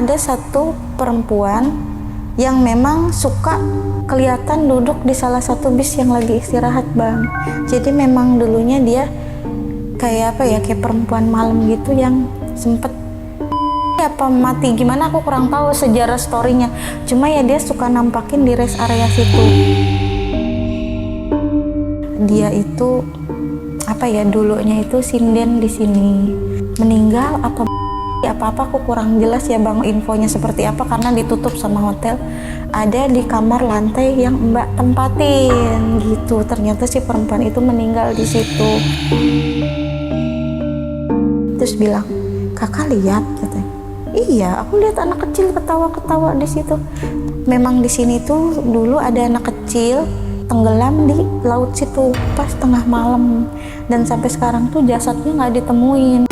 ada satu perempuan yang memang suka kelihatan duduk di salah satu bis yang lagi istirahat, Bang. Jadi memang dulunya dia kayak kayak perempuan malam gitu yang sempet apa mati gimana aku kurang tahu sejarah storynya. Cuma ya dia suka nampakin di rest area situ. Dia itu dulunya itu sinden di sini. Meninggal apa aku kurang jelas ya, Bang, infonya seperti apa karena ditutup sama hotel. Ada di kamar lantai yang Mbak tempatin gitu. Ternyata si perempuan itu meninggal di situ. Terus bilang, "Kakak lihat?" katanya. "Iya, aku lihat anak kecil ketawa-ketawa di situ." Memang di sini tuh dulu ada anak kecil tenggelam di laut situ pas tengah malam, dan sampai sekarang tuh jasadnya nggak ditemuin.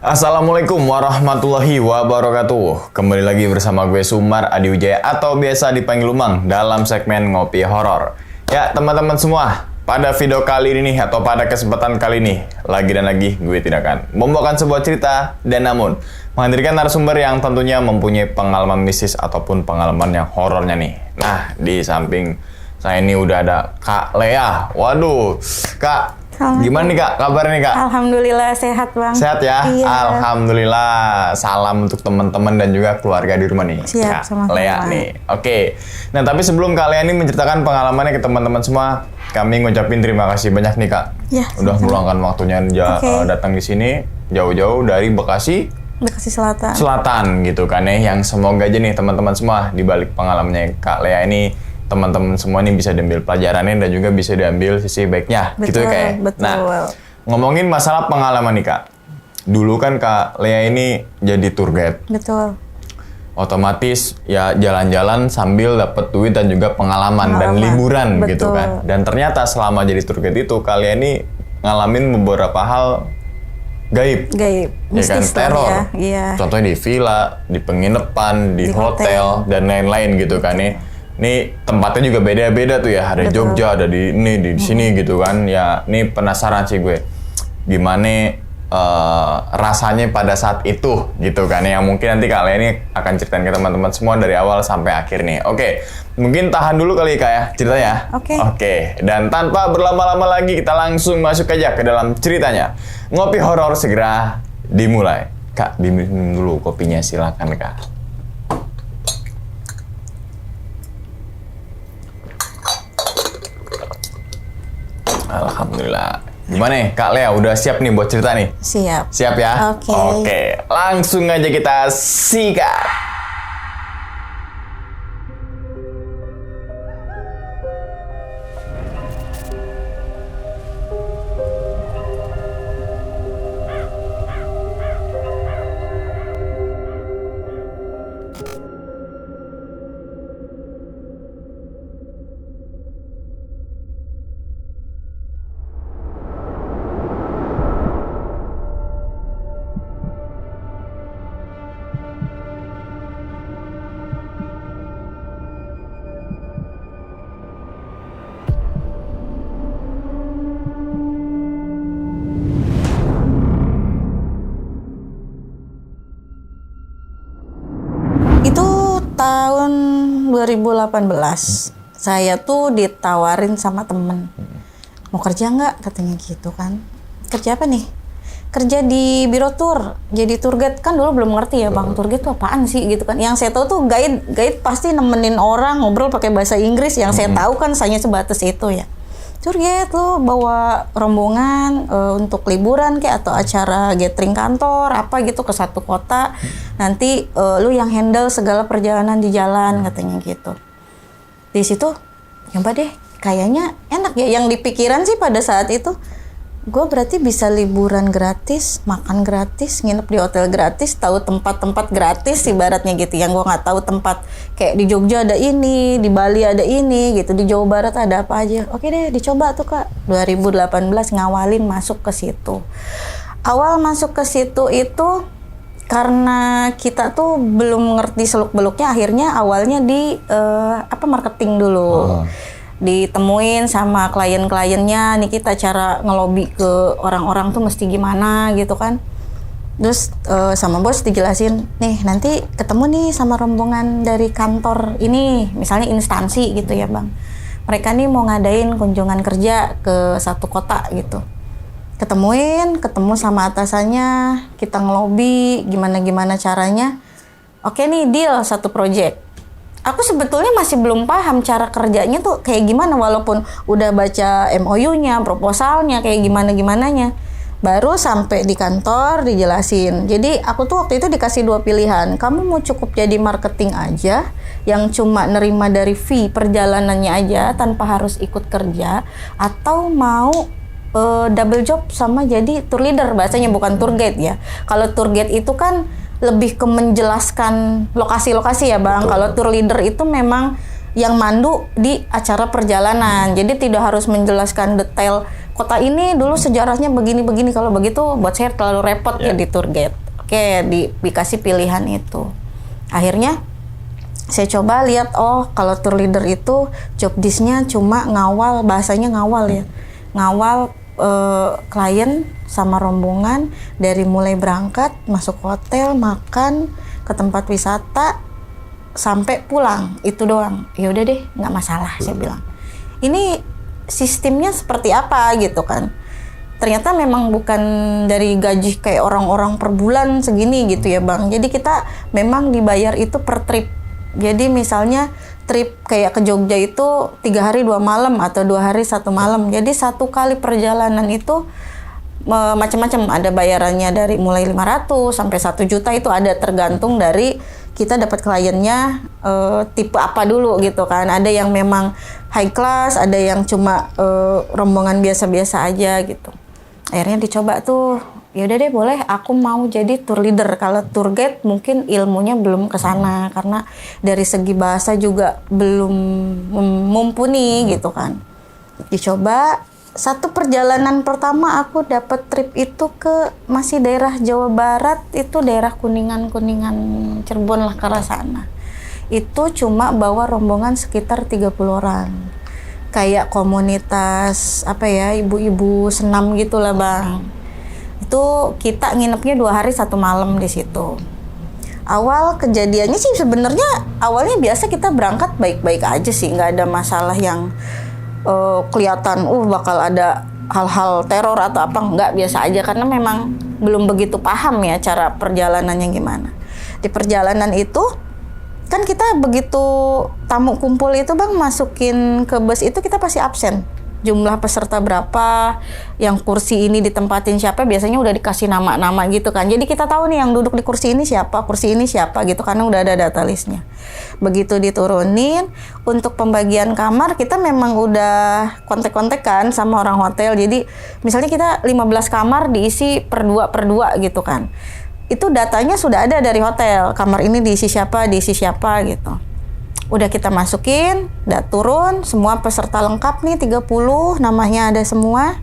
Assalamualaikum warahmatullahi wabarakatuh. Kembali lagi bersama gue Sumar Adi Wijaya atau biasa dipanggil Umang dalam segmen Ngopi Horor. Ya teman-teman semua, pada video kali ini atau pada kesempatan kali ini lagi gue tidak akan membawakan sebuah cerita dan namun menghadirkan narasumber yang tentunya mempunyai pengalaman mistis ataupun pengalaman yang horornya nih. Nah, di samping saya ini udah ada Kak Lea. Waduh, Kak, gimana nih Kak, kabar nih Kak? Alhamdulillah sehat, Bang. Sehat ya? Iya. Alhamdulillah. Salam untuk teman-teman dan juga keluarga di rumah nih. Siap, Kak sama-sama. Lea nih. Oke. Nah, tapi sebelum Kak Lea ini menceritakan pengalamannya ke teman-teman semua, kami ngucapin terima kasih banyak nih Kak. Ya, udah sama-sama. meluangkan waktunya datang di sini jauh-jauh dari Bekasi Selatan. Selatan gitu kan ya. Yang semoga aja nih teman-teman semua di balik pengalamannya Kak Lea ini, teman-teman semua ini bisa diambil pelajarannya dan juga bisa diambil sisi baiknya. Betul, gitu ya Kak ya? betul. Nah, ngomongin masalah pengalaman nih Kak. Dulu kan Kak Lea ini jadi tour guide. Betul. Otomatis ya jalan-jalan sambil dapat duit dan juga pengalaman dan liburan. Betul. Gitu kan. Dan ternyata selama jadi tour guide itu Kak Lea ini ngalamin beberapa hal gaib. Ya kan, Mistis teror. ya. Iya. Contohnya di villa, di penginapan, di hotel dan lain-lain gitu kan nih. Ini tempatnya juga beda-beda tuh ya. Ada di Jogja, ada di sini gitu kan. Ya, ini penasaran sih gue. Gimana rasanya pada saat itu gitu kan ya. Mungkin nanti Kak Lea ini akan ceritain ke teman-teman semua dari awal sampai akhir nih. Oke. Mungkin tahan dulu kali Kak ya ceritanya. Oke. Dan tanpa berlama-lama lagi kita langsung masuk aja ke dalam ceritanya. Ngopi horor segera dimulai. Kak, diminum dulu kopinya, silakan Kak. Alhamdulillah. Gimana nih Kak Lea, udah siap nih buat cerita nih? Siap. Siap ya? Oke. Langsung aja kita sikat. Tahun 2018 saya tuh ditawarin sama temen, mau kerja nggak katanya gitu kan. Kerja apa nih? Kerja di biro tour, jadi tour guide. Kan dulu belum ngerti ya Bang, tour guide tuh apaan sih gitu kan. Yang saya tahu tuh guide pasti nemenin orang ngobrol pakai bahasa Inggris. Yang saya tahu kan hanya sebatas itu ya. Tour guide lu bawa rombongan untuk liburan kayak atau acara gathering kantor apa gitu ke satu kota. Nanti lu yang handle segala perjalanan di jalan katanya gitu. Di situ coba deh, kayaknya enak ya. Yang dipikiran sih pada saat itu, gue berarti bisa liburan gratis, makan gratis, nginep di hotel gratis, tahu tempat-tempat gratis ibaratnya gitu. Yang gue nggak tahu tempat kayak di Jogja ada ini, di Bali ada ini gitu, di Jawa Barat ada apa aja. Oke deh, dicoba tuh Kak. 2018 ngawalin masuk ke situ. Awal masuk ke situ itu karena kita tuh belum ngerti seluk-beluknya, akhirnya awalnya di marketing dulu. Ditemuin sama klien-kliennya, nih kita cara ngelobi ke orang-orang tuh mesti gimana gitu kan. Terus sama bos dijelasin, nih nanti ketemu nih sama rombongan dari kantor ini, misalnya instansi gitu ya Bang. Mereka nih mau ngadain kunjungan kerja ke satu kota gitu. Ketemu sama atasannya, kita ngelobi gimana caranya. Oke nih deal satu project. Aku sebetulnya masih belum paham cara kerjanya tuh kayak gimana, walaupun udah baca MOU-nya, proposalnya kayak gimana-gimananya. Baru sampai di kantor dijelasin. Jadi aku tuh waktu itu dikasih 2 pilihan. Kamu mau cukup jadi marketing aja, yang cuma nerima dari fee perjalanannya aja tanpa harus ikut kerja, atau mau double job sama jadi tour leader, bahasanya bukan tour guide ya. Kalau tour guide itu kan lebih ke menjelaskan lokasi-lokasi ya Bang. Kalau tour leader itu memang yang mandu di acara perjalanan. Jadi tidak harus menjelaskan detail kota ini dulu sejarahnya begini-begini. Kalau begitu buat saya terlalu repot ya di tour guide. Oke, dikasih pilihan itu. Akhirnya saya coba lihat, oh kalau tour leader itu job desk-nya cuma ngawal, bahasanya ngawal ya. Ngawal klien sama rombongan dari mulai berangkat, masuk hotel, makan, ke tempat wisata, sampai pulang. Itu doang. Ya udah deh, nggak masalah saya bilang. Ini sistemnya seperti apa gitu kan. Ternyata memang bukan dari gaji kayak orang-orang per bulan segini gitu ya Bang. Jadi kita memang dibayar itu per trip. Jadi misalnya trip kayak ke Jogja itu 3 hari 2 malam atau 2 hari 1 malam. Jadi satu kali perjalanan itu macam-macam, ada bayarannya dari mulai 500 sampai 1 juta, itu ada tergantung dari kita dapat kliennya tipe apa dulu gitu kan. Ada yang memang high class, ada yang cuma rombongan biasa-biasa aja gitu. Akhirnya dicoba tuh, ya udah deh boleh, aku mau jadi tour leader. Kalau tour guide mungkin ilmunya belum ke sana karena dari segi bahasa juga belum mumpuni gitu kan. Dicoba. Satu perjalanan pertama aku dapat trip itu ke masih daerah Jawa Barat, itu daerah Kuningan Cirebon lah ke arah sana. Itu cuma bawa rombongan sekitar 30 orang. Kayak komunitas apa ya, ibu-ibu senam gitulah Bang. Itu kita nginepnya 2 hari 1 malam di situ. Awal kejadiannya sih sebenarnya awalnya biasa, kita berangkat baik-baik aja sih, nggak ada masalah yang kelihatan bakal ada hal-hal teror atau apa, enggak, biasa aja karena memang belum begitu paham ya cara perjalanannya gimana. Di perjalanan itu kan kita begitu tamu kumpul itu Bang, masukin ke bus itu kita pasti absen. Jumlah peserta berapa, yang kursi ini ditempatin siapa, biasanya udah dikasih nama-nama gitu kan. Jadi kita tahu nih yang duduk di kursi ini siapa gitu, karena udah ada data listnya. Begitu diturunin, untuk pembagian kamar kita memang udah kontek-kontekan sama orang hotel. Jadi misalnya kita 15 kamar diisi per dua gitu kan. Itu datanya sudah ada dari hotel, kamar ini diisi siapa gitu. Udah kita masukin, udah turun, semua peserta lengkap nih 30, namanya ada semua.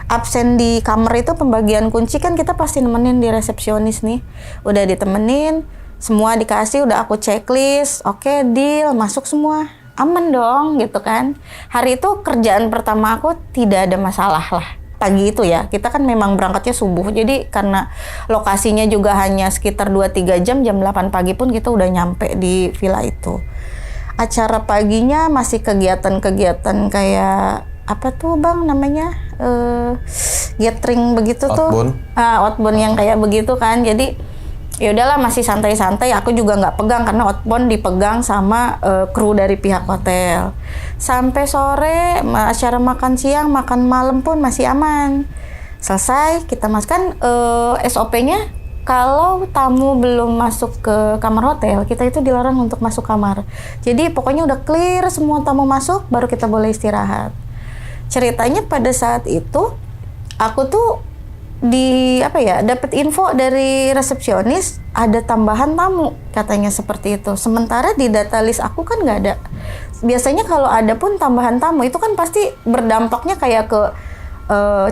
Absen di kamar itu pembagian kunci kan kita pasti nemenin di resepsionis nih. Udah ditemenin, semua dikasih, udah aku checklist, oke deal, masuk semua. Aman dong gitu kan. Hari itu kerjaan pertama aku tidak ada masalah lah. Pagi itu ya, kita kan memang berangkatnya subuh, jadi karena lokasinya juga hanya sekitar 2-3 jam 8 pagi pun kita udah nyampe di villa itu. Acara paginya masih kegiatan-kegiatan kayak apa tuh Bang namanya, gathering begitu outbound. Outbound yang kayak begitu kan. Jadi Ya udahlah, masih santai-santai, aku juga nggak pegang karena outbound dipegang sama kru dari pihak hotel. Sampai sore acara makan siang, makan malam pun masih aman. Selesai, kita masukkan SOP-nya, kalau tamu belum masuk ke kamar hotel, kita itu dilarang untuk masuk kamar. Jadi pokoknya udah clear semua tamu masuk, baru kita boleh istirahat. Ceritanya pada saat itu aku tuh dapat info dari resepsionis ada tambahan tamu, katanya seperti itu. Sementara di data list aku kan nggak ada. Biasanya kalau ada pun tambahan tamu itu kan pasti berdampaknya kayak ke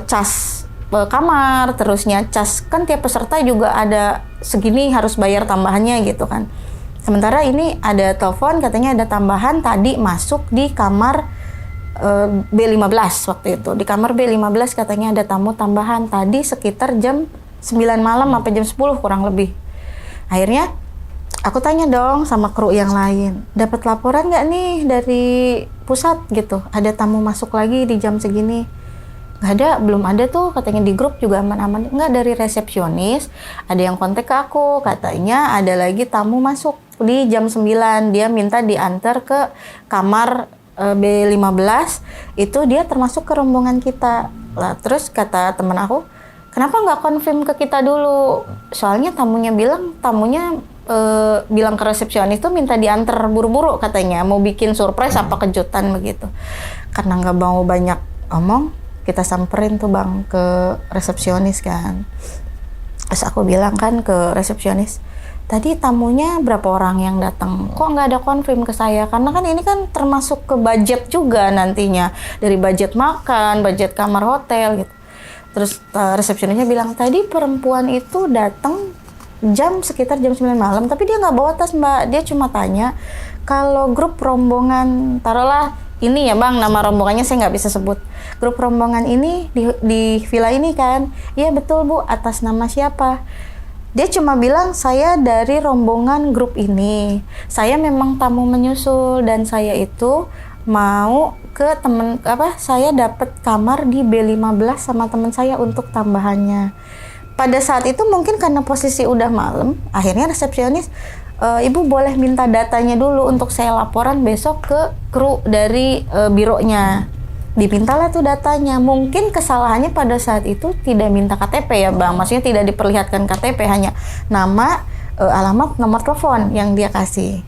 cas kamar, terusnya cas kan tiap peserta juga ada segini harus bayar tambahannya gitu kan. Sementara ini ada telepon katanya ada tambahan tadi masuk di kamar B15 waktu itu. Di kamar B15 katanya ada tamu tambahan tadi sekitar jam 9 malam sampai jam 10 kurang lebih. Akhirnya aku tanya dong sama kru yang lain, dapat laporan nggak nih dari pusat gitu, ada tamu masuk lagi di jam segini? Nggak ada, belum ada tuh, katanya di grup juga aman-aman. Nggak, dari resepsionis ada yang kontak ke aku, katanya ada lagi tamu masuk di jam 9, dia minta diantar ke kamar B15, itu dia termasuk ke rombongan kita. Lah terus kata temen aku, kenapa nggak konfirm ke kita dulu? Soalnya tamunya bilang ke resepsionis itu minta diantar buru-buru katanya, mau bikin surprise apa kejutan begitu. Karena nggak mau banyak omong, kita samperin tuh Bang ke resepsionis kan. Terus aku bilang kan ke resepsionis, tadi tamunya berapa orang yang datang? Kok nggak ada konfirm ke saya? Karena kan ini kan termasuk ke budget juga nantinya. Dari budget makan, budget kamar hotel gitu. Terus resepsionisnya bilang, tadi perempuan itu datang sekitar jam 9 malam. Tapi dia nggak bawa tas Mbak. Dia cuma tanya, kalau grup rombongan, taruhlah ini ya Bang, nama rombongannya saya nggak bisa sebut. Grup rombongan ini di villa ini kan? Iya betul Bu, atas nama siapa? Dia cuma bilang, saya dari rombongan grup ini. Saya memang tamu menyusul dan saya itu mau ke saya dapat kamar di B15 sama teman saya untuk tambahannya. Pada saat itu mungkin karena posisi udah malam, akhirnya resepsionis, Ibu boleh minta datanya dulu untuk saya laporan besok ke kru dari bironya. Dipintalah tuh datanya. Mungkin kesalahannya pada saat itu tidak minta KTP ya Bang, maksudnya tidak diperlihatkan KTP, hanya nama, alamat, nomor telepon yang dia kasih.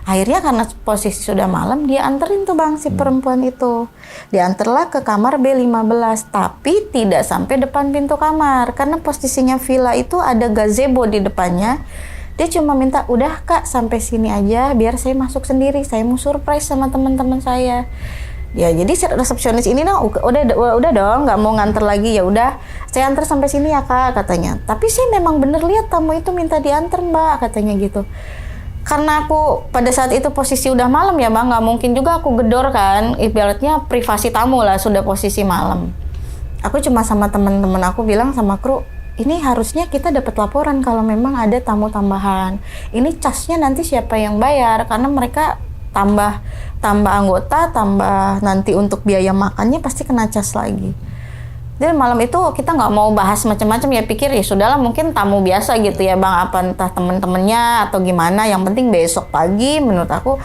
Akhirnya karena posisi sudah malam, dia anterin tuh Bang si perempuan itu. Diantarlah ke kamar B15, tapi tidak sampai depan pintu kamar karena posisinya villa itu ada gazebo di depannya. Dia cuma minta, udah Kak sampai sini aja biar saya masuk sendiri, saya mau surprise sama teman-teman saya. Ya jadi resepsionis ini udah dong, nggak mau nganter lagi, ya udah saya antar sampai sini ya Kak katanya. Tapi sih memang bener lihat tamu itu minta diantar Mbak katanya gitu. Karena aku pada saat itu posisi udah malam ya Bang, nggak mungkin juga aku gedor kan, ibaratnya privasi tamu lah, sudah posisi malam. Aku cuma sama teman-teman aku bilang sama kru, ini harusnya kita dapat laporan kalau memang ada tamu tambahan. Ini casnya nanti siapa yang bayar, karena mereka tambah anggota, tambah nanti untuk biaya makannya pasti kena cas lagi. Jadi malam itu kita nggak mau bahas macam-macam, ya pikir ya sudahlah mungkin tamu biasa gitu ya Bang, apa entah temen-temennya atau gimana, yang penting besok pagi menurut aku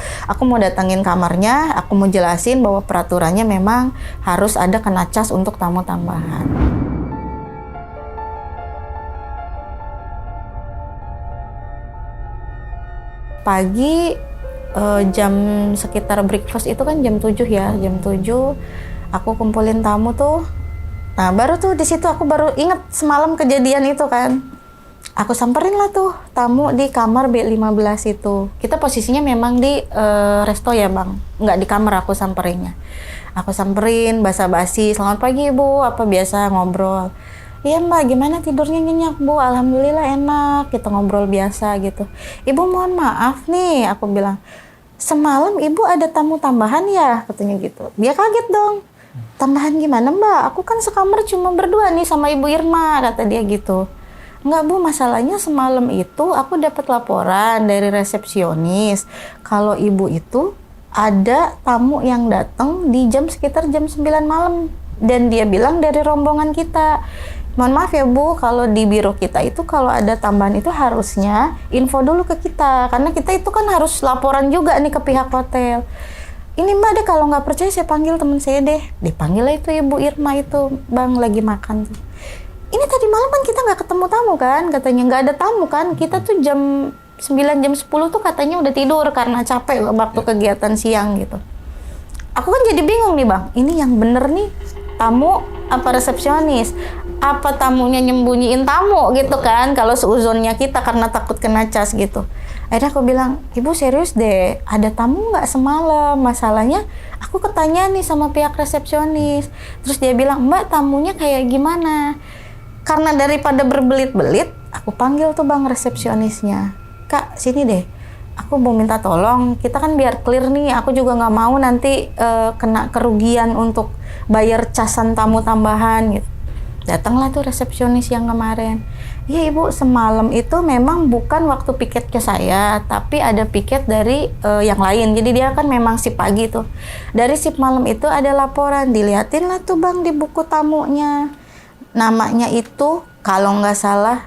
mau datangin kamarnya, aku mau jelasin bahwa peraturannya memang harus ada kena cas untuk tamu tambahan. Pagi jam sekitar breakfast itu kan jam 7 ya, jam 7 aku kumpulin tamu tuh. Nah baru tuh di situ aku baru inget semalam kejadian itu kan. Aku samperin lah tuh tamu di kamar B15 itu. Kita posisinya memang di resto ya Bang, nggak di kamar aku samperinnya. Aku samperin basa-basi, selamat pagi Bu, apa biasa ngobrol. Iya Mbak, gimana tidurnya nyenyak Bu? Alhamdulillah enak, kita ngobrol biasa gitu. Ibu mohon maaf nih, aku bilang, semalam Ibu ada tamu tambahan ya? Katanya gitu. Dia kaget dong. Tambahan gimana Mbak? Aku kan sekamar cuma berdua nih sama Ibu Irma, kata dia gitu. Enggak Bu, masalahnya semalam itu aku dapat laporan dari resepsionis kalau Ibu itu ada tamu yang datang di sekitar jam 9 malam. Dan dia bilang dari rombongan kita. Mohon maaf ya Bu, kalau di biro kita itu kalau ada tambahan itu harusnya info dulu ke kita. Karena kita itu kan harus laporan juga nih ke pihak hotel. Ini Mbak deh, kalau nggak percaya saya panggil teman saya deh. Dipanggil lah itu Ibu Irma itu, Bang lagi makan tuh. Ini tadi malam kan kita nggak ketemu tamu kan, katanya nggak ada tamu kan. Kita tuh jam 9, jam 10 tuh katanya udah tidur karena capek waktu kegiatan siang gitu. Aku kan jadi bingung nih Bang, ini yang bener nih tamu apa resepsionis? Apa tamunya nyembunyiin tamu gitu kan, kalau seuzonnya kita karena takut kena cas gitu. Akhirnya aku bilang, Ibu serius deh, ada tamu nggak semalam? Masalahnya aku ketanya nih sama pihak resepsionis. Terus dia bilang, Mbak tamunya kayak gimana? Karena daripada berbelit-belit, aku panggil tuh Bang resepsionisnya. Kak sini deh, aku mau minta tolong, kita kan biar clear nih, aku juga nggak mau nanti kena kerugian untuk bayar casan tamu tambahan gitu. Datanglah tuh resepsionis yang kemarin. Iya Ibu, semalam itu memang bukan waktu piket ke saya, tapi ada piket dari yang lain. Jadi dia kan memang sip pagi tuh. Dari sip malam itu ada laporan, diliatin lah tuh Bang di buku tamunya. Namanya itu kalau nggak salah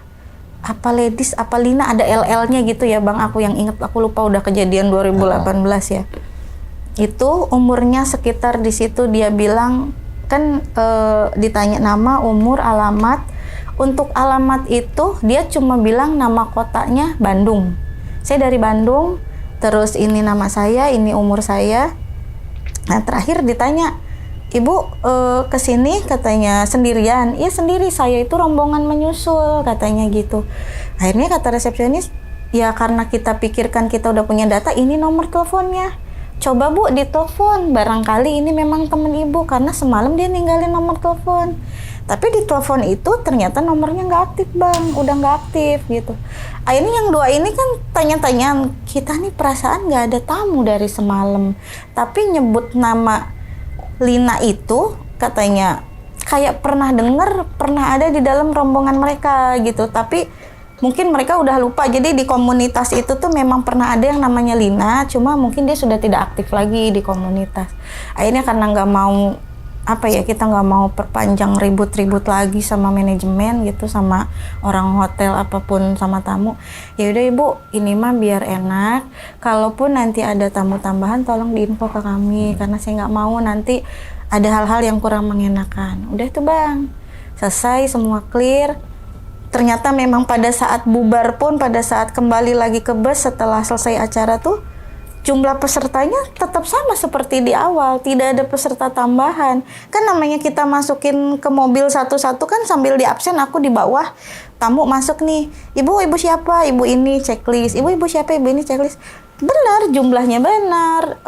apa Ladies, apa Lina, ada LL-nya gitu ya Bang. Aku yang inget, aku lupa udah kejadian 2018 ya. Itu umurnya sekitar di situ dia bilang kan ditanya nama, umur, alamat. Untuk alamat itu dia cuma bilang nama kotanya Bandung. Saya dari Bandung, terus ini nama saya, ini umur saya. Nah terakhir ditanya, Ibu kesini katanya sendirian? Iya sendiri, saya itu rombongan menyusul katanya gitu. Akhirnya kata resepsionis, ya karena kita pikirkan kita udah punya data, ini nomor teleponnya. Coba Bu ditelepon, barangkali ini memang temen Ibu karena semalam dia ninggalin nomor telepon. Tapi di telepon itu ternyata nomornya nggak aktif Bang, udah nggak aktif gitu. Akhirnya yang dua ini kan tanya-tanya, kita nih perasaan nggak ada tamu dari semalam. Tapi nyebut nama Lina itu katanya kayak pernah denger, pernah ada di dalam rombongan mereka gitu. Tapi mungkin mereka udah lupa, jadi di komunitas itu tuh memang pernah ada yang namanya Lina, cuma mungkin dia sudah tidak aktif lagi di komunitas. Akhirnya karena nggak mau kita nggak mau perpanjang ribut-ribut lagi sama manajemen gitu, sama orang hotel apapun, sama tamu. Ya udah Ibu, ini mah biar enak. Kalaupun nanti ada tamu tambahan, tolong diinfo ke kami karena saya nggak mau nanti ada hal-hal yang kurang mengenakan. Udah tuh Bang, selesai semua clear. Ternyata memang pada saat bubar pun, pada saat kembali lagi ke bus setelah selesai acara tuh, jumlah pesertanya tetap sama seperti di awal, tidak ada peserta tambahan. Kan namanya kita masukin ke mobil satu-satu kan sambil di absen, aku di bawah, tamu masuk nih, ibu siapa, ibu ini checklist, ibu siapa, ibu ini checklist. Benar, jumlahnya benar,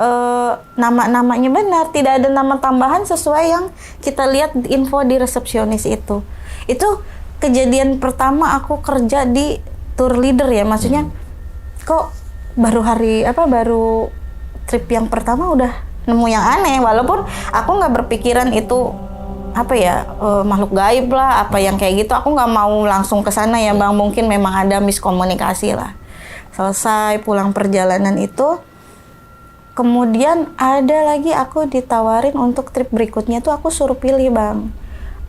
nama-namanya benar, tidak ada nama tambahan sesuai yang kita lihat info di resepsionis itu. Itu kejadian pertama aku kerja di tour leader ya, maksudnya kok baru trip yang pertama udah nemu yang aneh, walaupun aku nggak berpikiran itu makhluk gaib lah, apa yang kayak gitu, aku nggak mau langsung ke sana ya Bang, mungkin memang ada miskomunikasi lah. Selesai pulang perjalanan itu, kemudian ada lagi aku ditawarin untuk trip berikutnya tuh aku suruh pilih Bang,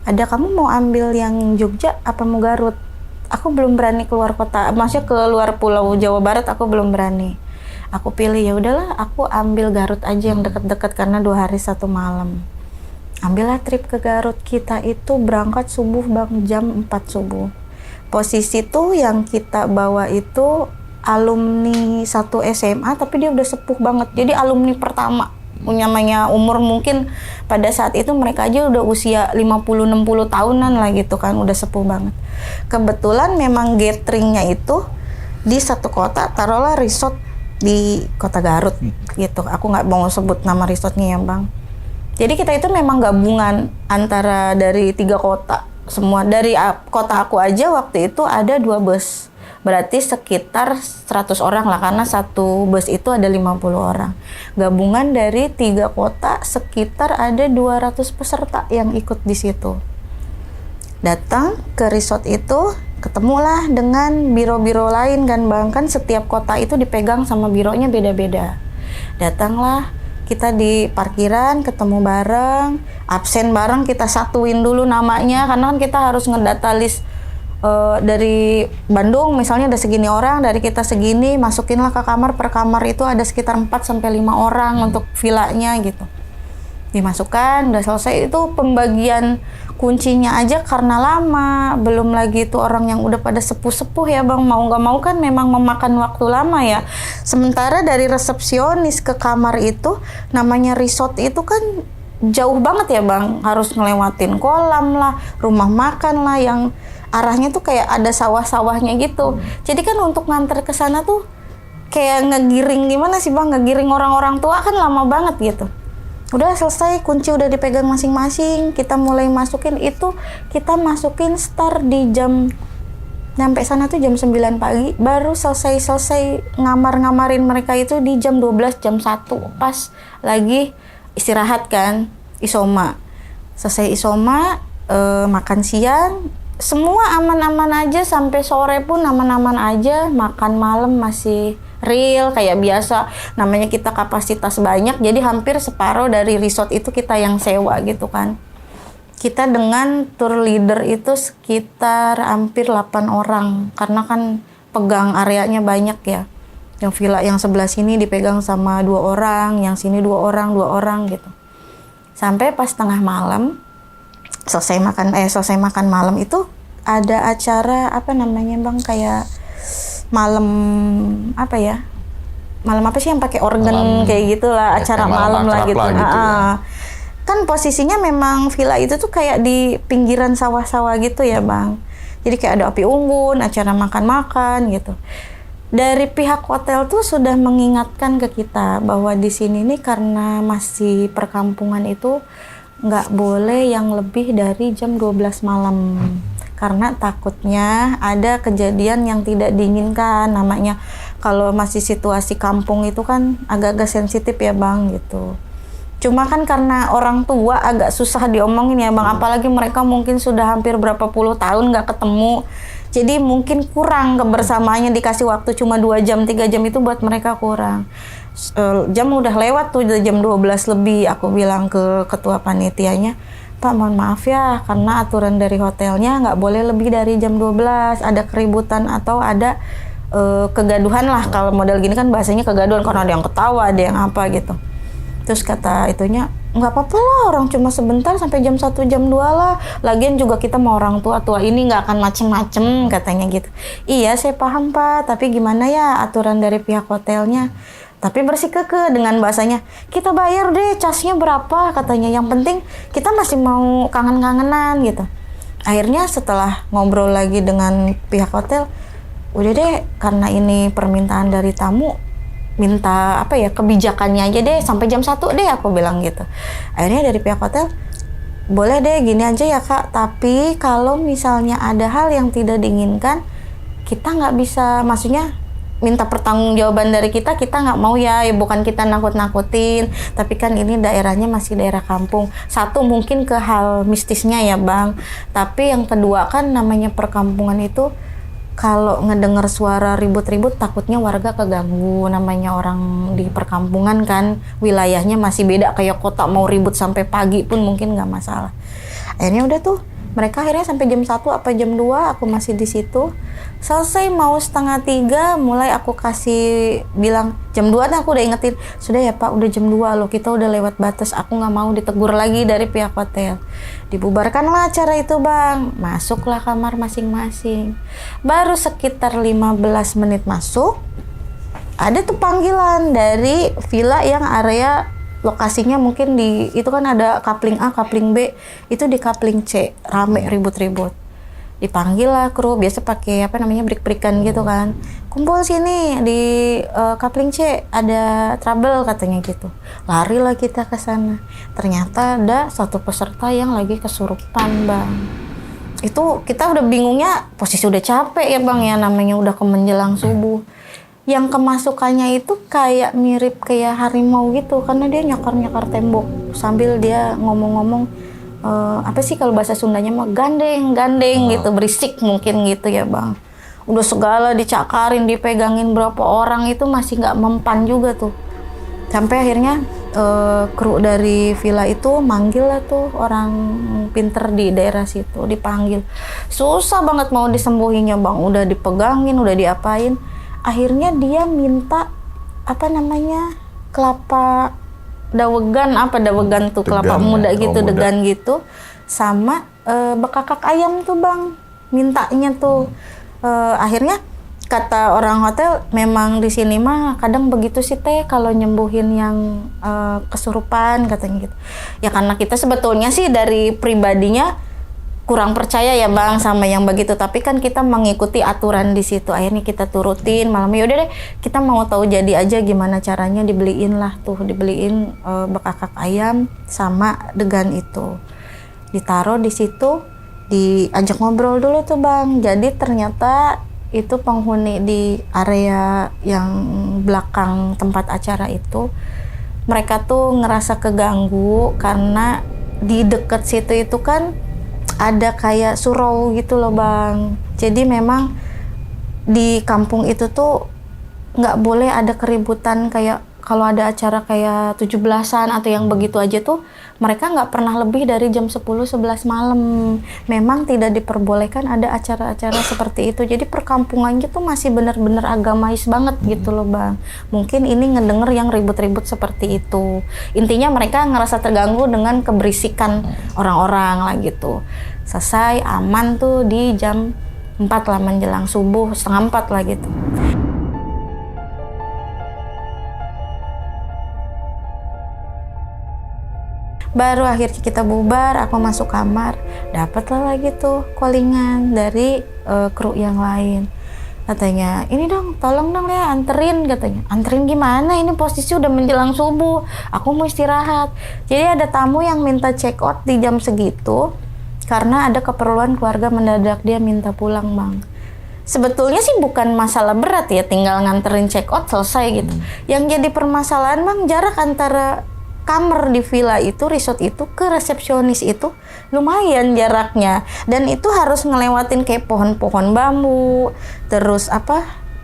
ada kamu mau ambil yang Jogja apa mau Garut? Aku belum berani keluar kota, maksudnya keluar pulau Jawa Barat aku belum berani. Aku pilih ya udahlah, aku ambil Garut aja yang dekat-dekat karena 2 hari 1 malam. Ambillah trip ke Garut, kita itu berangkat subuh Bang, jam 4 subuh. Posisi tuh yang kita bawa itu alumni 1 SMA, tapi dia udah sepuh banget. Jadi alumni pertama, namanya umur mungkin pada saat itu mereka aja udah usia 50-60 tahunan lah gitu kan, udah sepuh banget. Kebetulan memang gatheringnya itu di satu kota, taruhlah resort di kota Garut gitu. Aku nggak mau sebut nama resortnya ya Bang. Jadi kita itu memang gabungan antara dari 3 kota semua. Dari kota aku aja waktu itu ada 2 bus. Berarti sekitar 100 orang lah, karena satu bus itu ada 50 orang. Gabungan dari 3 kota, sekitar ada 200 peserta yang ikut di situ. Datang ke resort itu, ketemulah dengan biro-biro lain kan Bang, kan setiap kota itu dipegang sama bironya beda-beda. Datanglah kita di parkiran ketemu bareng, absen bareng, kita satuin dulu namanya karena kan kita harus ngedata list dari Bandung misalnya ada segini orang, dari kita segini, masukinlah ke kamar, per kamar itu ada sekitar 4 sampai 5 orang untuk villanya gitu. Dimasukkan, udah selesai. Itu pembagian kuncinya aja karena lama, belum lagi itu orang yang udah pada sepuh-sepuh ya Bang, mau nggak mau kan memang memakan waktu lama ya. Sementara dari resepsionis ke kamar itu, namanya resort itu kan jauh banget ya Bang, harus ngelewatin kolam lah, rumah makan lah yang arahnya tuh kayak ada sawah-sawahnya gitu. Jadi kan untuk nganter ke sana tuh kayak ngegiring gimana sih Bang, ngegiring orang-orang tua kan lama banget gitu. Udah selesai, kunci udah dipegang masing-masing, kita mulai masukin itu, kita masukin start di jam, nyampe sana tuh jam 9 pagi, baru selesai ngamar-ngamarin mereka itu di jam 12, jam 1, pas lagi istirahat kan, isoma. Selesai isoma, makan siang, semua aman-aman aja, sampai sore pun aman-aman aja, makan malam masih real kayak biasa, namanya kita kapasitas banyak, jadi hampir separuh dari resort itu kita yang sewa gitu kan. Kita dengan tour leader itu sekitar hampir 8 orang, karena kan pegang areanya banyak ya. Yang villa yang sebelah sini dipegang sama 2 orang, yang sini 2 orang gitu. Sampai pas tengah malam, selesai makan malam itu ada acara apa namanya Bang, kayak malam apa sih yang pakai organ kayak gitulah, acara malam lah gitu. Gitu ya. Kan posisinya memang villa itu tuh kayak di pinggiran sawah-sawah gitu ya Bang. Jadi kayak ada api unggun, acara makan-makan gitu. Dari pihak hotel tuh sudah mengingatkan ke kita bahwa di sini nih karena masih perkampungan itu nggak boleh yang lebih dari jam 12 malam. Karena takutnya ada kejadian yang tidak diinginkan, namanya kalau masih situasi kampung itu kan agak-agak sensitif ya Bang gitu. Cuma kan karena orang tua agak susah diomongin ya Bang, apalagi mereka mungkin sudah hampir berapa puluh tahun nggak ketemu, jadi mungkin kurang kebersamaannya, dikasih waktu cuma 2 jam 3 jam itu buat mereka kurang. Jam udah lewat tuh, jam 12 lebih, aku bilang ke ketua panitianya, Pak mohon maaf ya, karena aturan dari hotelnya nggak boleh lebih dari jam 12, ada keributan atau ada kegaduhan lah, kalau model gini kan bahasanya kegaduhan, karena ada yang ketawa, ada yang apa gitu. Terus kata itunya, nggak apa-apa lah, orang cuma sebentar sampai jam 1, jam 2 lah, lagian juga kita mau orang tua ini nggak akan macem-macem, katanya gitu. Iya saya paham Pak, tapi gimana ya aturan dari pihak hotelnya. Tapi bersikukuh dengan bahasanya, kita bayar deh casnya berapa katanya, yang penting kita masih mau kangen-kangenan gitu. Akhirnya setelah ngobrol lagi dengan pihak hotel, udah deh karena ini permintaan dari tamu, minta kebijakannya aja deh sampai jam 1 deh, aku bilang gitu. Akhirnya dari pihak hotel, boleh deh gini aja ya Kak, tapi kalau misalnya ada hal yang tidak diinginkan, kita nggak bisa, maksudnya minta pertanggungjawaban dari kita nggak mau ya, bukan kita nakut-nakutin, tapi kan ini daerahnya masih daerah kampung. Satu mungkin ke hal mistisnya ya Bang, tapi yang kedua kan namanya perkampungan itu kalau ngedengar suara ribut-ribut takutnya warga keganggu, namanya orang di perkampungan kan wilayahnya masih beda kayak kota, mau ribut sampai pagi pun mungkin nggak masalah. Akhirnya udah tuh mereka akhirnya sampai jam 1 apa jam 2 aku masih di situ. Selesai mau 2:30 mulai aku kasih bilang jam 2 nih, aku udah ingetin, sudah ya Pak udah jam 2 loh, kita udah lewat batas, aku nggak mau ditegur lagi dari pihak hotel. Dibubarkanlah acara itu Bang, masuklah kamar masing-masing. Baru sekitar 15 menit masuk, ada tuh panggilan dari villa yang area lokasinya mungkin di itu kan ada kapling A, kapling B, itu di kapling C rame ribut-ribut. Dipanggil lah kru, biasa pakai break-breakan gitu kan, kumpul sini di kapling C ada trouble katanya gitu. Larilah kita ke sana, ternyata ada satu peserta yang lagi kesurupan Bang. Itu kita udah bingungnya, posisi udah capek ya Bang ya, namanya udah ke menjelang subuh. Yang kemasukannya itu kayak mirip kayak harimau gitu, karena dia nyakar-nyakar tembok sambil dia ngomong-ngomong apa sih kalau bahasa Sundanya mah gandeng gitu, berisik mungkin gitu ya Bang. Udah segala dicakarin, dipegangin berapa orang itu masih nggak mempan juga tuh. Sampai akhirnya kru dari villa itu manggil lah tuh orang pinter di daerah situ, dipanggil. Susah banget mau disembuhinnya bang, udah dipegangin, udah diapain. Akhirnya dia minta apa namanya, kelapa dawegan, dawegan tuh, Degan, kelapa muda ya, gitu, muda. degan gitu, sama bekakak ayam tuh bang, mintanya tuh. Akhirnya kata orang hotel, memang di sini mah kadang begitu sih teh kalau nyembuhin yang kesurupan katanya gitu. Ya karena kita sebetulnya sih dari pribadinya kurang percaya ya bang sama yang begitu, tapi kan kita mengikuti aturan di situ. Akhirnya kita turutin malam, yaudah deh kita mau tahu jadi aja gimana caranya, dibeliin lah tuh, dibeliin bekakak ayam sama degan itu, ditaruh di situ, diajak ngobrol dulu tuh bang. Jadi ternyata itu penghuni di area yang belakang tempat acara itu, mereka tuh ngerasa keganggu karena di deket situ itu kan ada kayak surau gitu loh bang. Jadi memang di kampung itu tuh nggak boleh ada keributan, kayak kalau ada acara kayak 17-an atau yang begitu aja tuh mereka nggak pernah lebih dari jam 10-11 malam. Memang tidak diperbolehkan ada acara-acara seperti itu. Jadi perkampungannya tuh masih bener-bener agamais banget gitu loh bang. Mungkin ini ngedenger yang ribut-ribut seperti itu. Intinya mereka ngerasa terganggu dengan keberisikan orang-orang lah gitu. Selesai aman tuh di jam 4 lah, menjelang subuh, 3:30 lah gitu. Baru akhirnya kita bubar, aku masuk kamar, dapatlah lagi tuh callingan dari kru yang lain. Katanya, ini dong, tolong dong ya anterin, katanya. Anterin gimana? Ini posisi udah menjelang subuh, aku mau istirahat. Jadi ada tamu yang minta check out di jam segitu, karena ada keperluan keluarga mendadak, dia minta pulang bang. Sebetulnya sih bukan masalah berat ya, tinggal nganterin check out selesai gitu. Yang jadi permasalahan bang, jarak antara kamar di villa itu, resort itu, ke resepsionis itu lumayan jaraknya, dan itu harus ngelewatin kayak pohon-pohon bambu, terus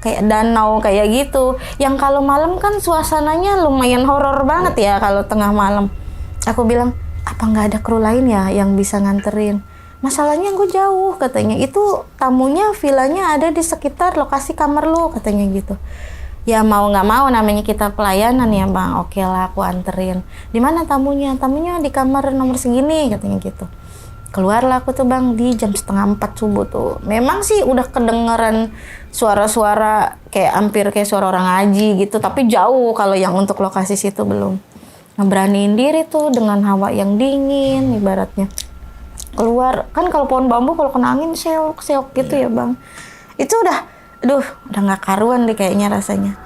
kayak danau kayak gitu, yang kalau malam kan suasananya lumayan horor banget ya kalau tengah malam. Aku bilang, apa nggak ada kru lain ya yang bisa nganterin? Masalahnya gue jauh, katanya. Itu tamunya villanya ada di sekitar lokasi kamar lo, katanya gitu. Ya mau nggak mau, namanya kita pelayanan ya bang. Oke lah, aku anterin. Di mana tamunya? Tamunya di kamar nomor segini, katanya gitu. Keluarlah aku tuh bang di jam 3:30 subuh tuh. Memang sih udah kedengeran suara-suara kayak hampir kayak suara orang ngaji gitu, tapi jauh kalau yang untuk lokasi situ belum. Ngeberaniin diri tuh dengan hawa yang dingin ibaratnya. Keluar, kan kalau pohon bambu kalau kena angin seok gitu ya bang. Itu udah nggak karuan deh kayaknya rasanya.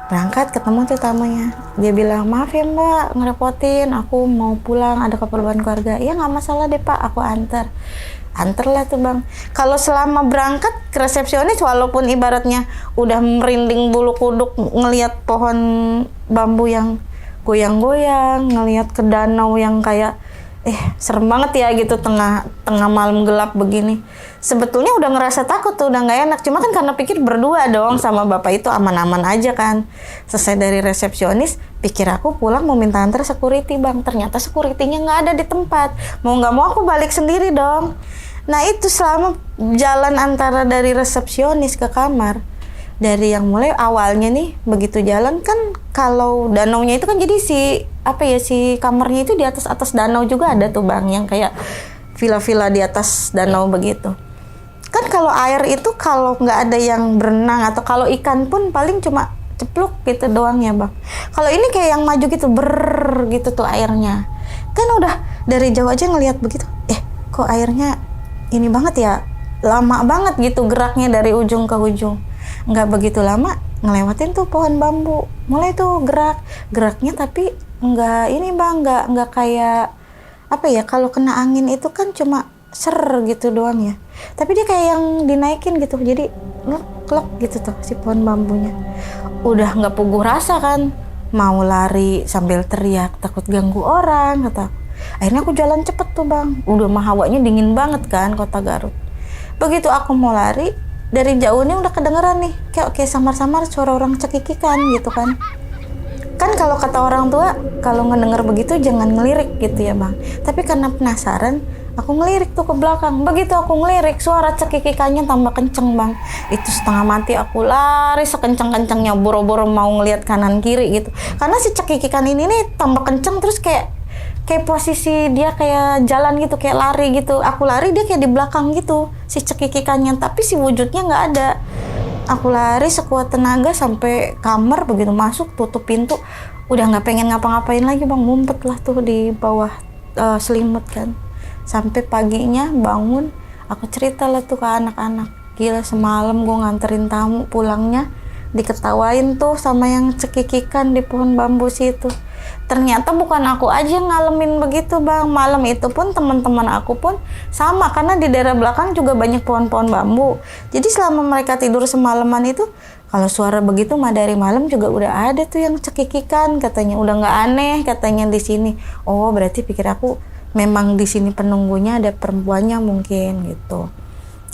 Berangkat, ketemu tuh tamunya. Dia bilang, maaf ya mbak, ngerepotin, aku mau pulang, ada keperluan keluarga. Ya nggak masalah deh pak, aku anter lah tuh bang. Kalau selama berangkat ke resepsionis, walaupun ibaratnya udah merinding bulu kuduk ngelihat pohon bambu yang goyang-goyang, ngelihat ke danau yang kayak serem banget ya gitu, tengah malam gelap begini. Sebetulnya udah ngerasa takut tuh, udah nggak enak. Cuma kan karena pikir berdua dong sama bapak itu aman-aman aja kan. Selesai dari resepsionis, pikir aku pulang mau minta antar security bang. Ternyata security-nya nggak ada di tempat. Mau nggak mau aku balik sendiri dong. Nah itu selama jalan antara dari resepsionis ke kamar, dari yang mulai awalnya nih, begitu jalan kan kalau danaunya itu kan jadi si kamarnya itu di atas danau juga ada tuh bang, yang kayak villa-villa di atas danau begitu. Kan kalau air itu kalau nggak ada yang berenang atau kalau ikan pun paling cuma cepluk gitu doang ya bang. Kalau ini kayak yang maju gitu, gitu tuh airnya. Kan udah dari jauh aja ngelihat begitu, kok airnya ini banget ya, lama banget gitu geraknya dari ujung ke ujung. Nggak begitu lama ngelewatin tuh pohon bambu, mulai tuh geraknya, tapi nggak ini bang, nggak kayak kalau kena angin itu kan cuma gitu doang ya, tapi dia kayak yang dinaikin gitu, jadi klek gitu tuh si pohon bambunya. Udah nggak puguh rasa kan, mau lari sambil teriak takut ganggu orang kata. Akhirnya aku jalan cepet tuh bang, udah mah hawanya dingin banget kan kota Garut. Begitu aku mau lari, dari jauhnya udah kedengeran nih kayak samar-samar suara orang cekikikan gitu kan Kan kalau kata orang tua, kalau ngedenger begitu jangan ngelirik gitu ya bang. Tapi karena penasaran, aku ngelirik tuh ke belakang. Begitu aku ngelirik, suara cekikikannya tambah kenceng bang. Itu setengah mati aku lari sekencang-kencangnya, boro-boro mau ngelihat kanan kiri gitu. Karena si cekikikan ini nih tambah kenceng, terus kayak posisi dia kayak jalan gitu, kayak lari gitu. Aku lari, dia kayak di belakang gitu, si cekikikannya. Tapi si wujudnya nggak ada. Aku lari sekuat tenaga sampai kamar, begitu masuk tutup pintu, udah nggak pengen ngapa-ngapain lagi bang, ngumpet lah tuh di bawah selimut kan. Sampai paginya bangun, aku cerita lah tuh ke anak-anak, gila semalam gue nganterin tamu pulangnya diketawain tuh sama yang cekikikan di pohon bambu situ. Ternyata bukan aku aja ngalamin begitu bang, malam itu pun teman-teman aku pun sama, karena di daerah belakang juga banyak pohon-pohon bambu. Jadi selama mereka tidur semalaman itu, kalau suara begitu mah dari malam juga udah ada tuh yang cekikikan, katanya udah nggak aneh katanya di sini. Oh berarti pikir aku memang di sini penunggunya ada perempuannya mungkin gitu.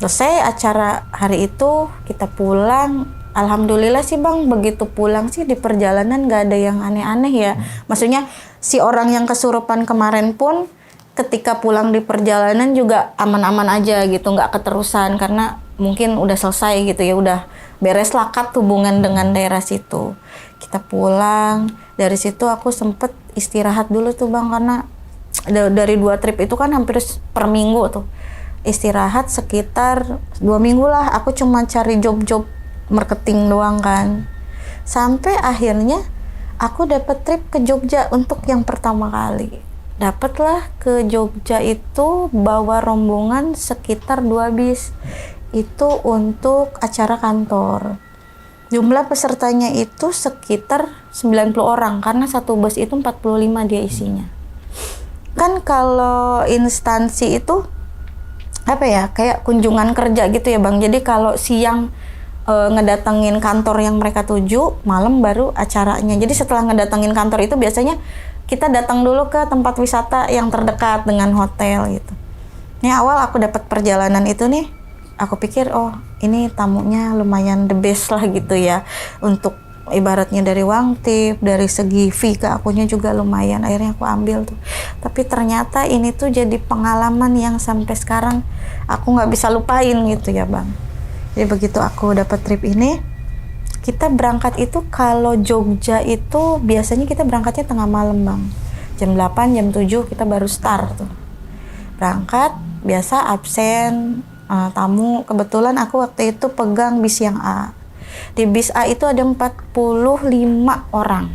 Selesai acara hari itu kita pulang. Alhamdulillah sih bang, begitu pulang sih di perjalanan gak ada yang aneh-aneh ya. Maksudnya si orang yang kesurupan kemarin pun ketika pulang di perjalanan juga aman-aman aja gitu, gak keterusan karena mungkin udah selesai gitu ya, udah beres lakat hubungan dengan daerah situ. Kita pulang, dari situ aku sempet istirahat dulu tuh bang, karena dari 2 trip itu kan hampir per minggu tuh. Istirahat sekitar 2 minggu lah, aku cuma cari job-job marketing doang kan. Sampai akhirnya aku dapat trip ke Jogja untuk yang pertama kali. Dapatlah ke Jogja itu bawa rombongan sekitar 2 bis. Itu untuk acara kantor. Jumlah pesertanya itu sekitar 90 orang karena satu bus itu 45 dia isinya. Kan kalau instansi itu apa ya, kayak kunjungan kerja gitu ya bang. Jadi kalau siang ngedatengin kantor yang mereka tuju, malam baru acaranya. Jadi setelah ngedatengin kantor itu biasanya kita datang dulu ke tempat wisata yang terdekat dengan hotel gitu. Ini awal aku dapat perjalanan itu nih, aku pikir oh ini tamunya lumayan the best lah gitu ya, untuk ibaratnya dari uang tip, dari segi fee ke akunya juga lumayan. Akhirnya aku ambil tuh. Tapi ternyata ini tuh jadi pengalaman yang sampai sekarang aku nggak bisa lupain gitu ya bang. Jadi begitu aku dapat trip ini, kita berangkat itu kalau Jogja itu biasanya kita berangkatnya tengah malam bang. Jam 8, jam 7 kita baru start tuh. Berangkat, biasa absen, tamu. Kebetulan aku waktu itu pegang bis yang A. Di bis A itu ada 45 orang.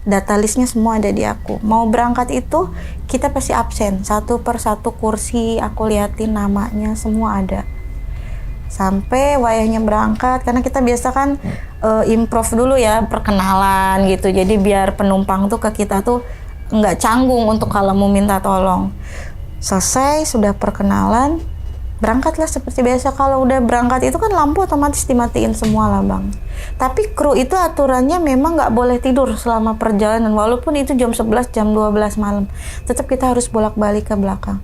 Data listnya semua ada di aku. Mau berangkat itu kita pasti absen. Satu per satu kursi aku liatin namanya semua ada. Sampai wayahnya berangkat, karena kita biasa kan improv dulu ya, perkenalan gitu. Jadi biar penumpang tuh ke kita tuh nggak canggung untuk kalau mau minta tolong. Selesai, sudah perkenalan, berangkatlah seperti biasa. Kalau udah berangkat itu kan lampu otomatis dimatiin semua lah bang. Tapi kru itu aturannya memang nggak boleh tidur selama perjalanan, walaupun itu jam 11, jam 12 malam. Tetap kita harus bolak-balik ke belakang.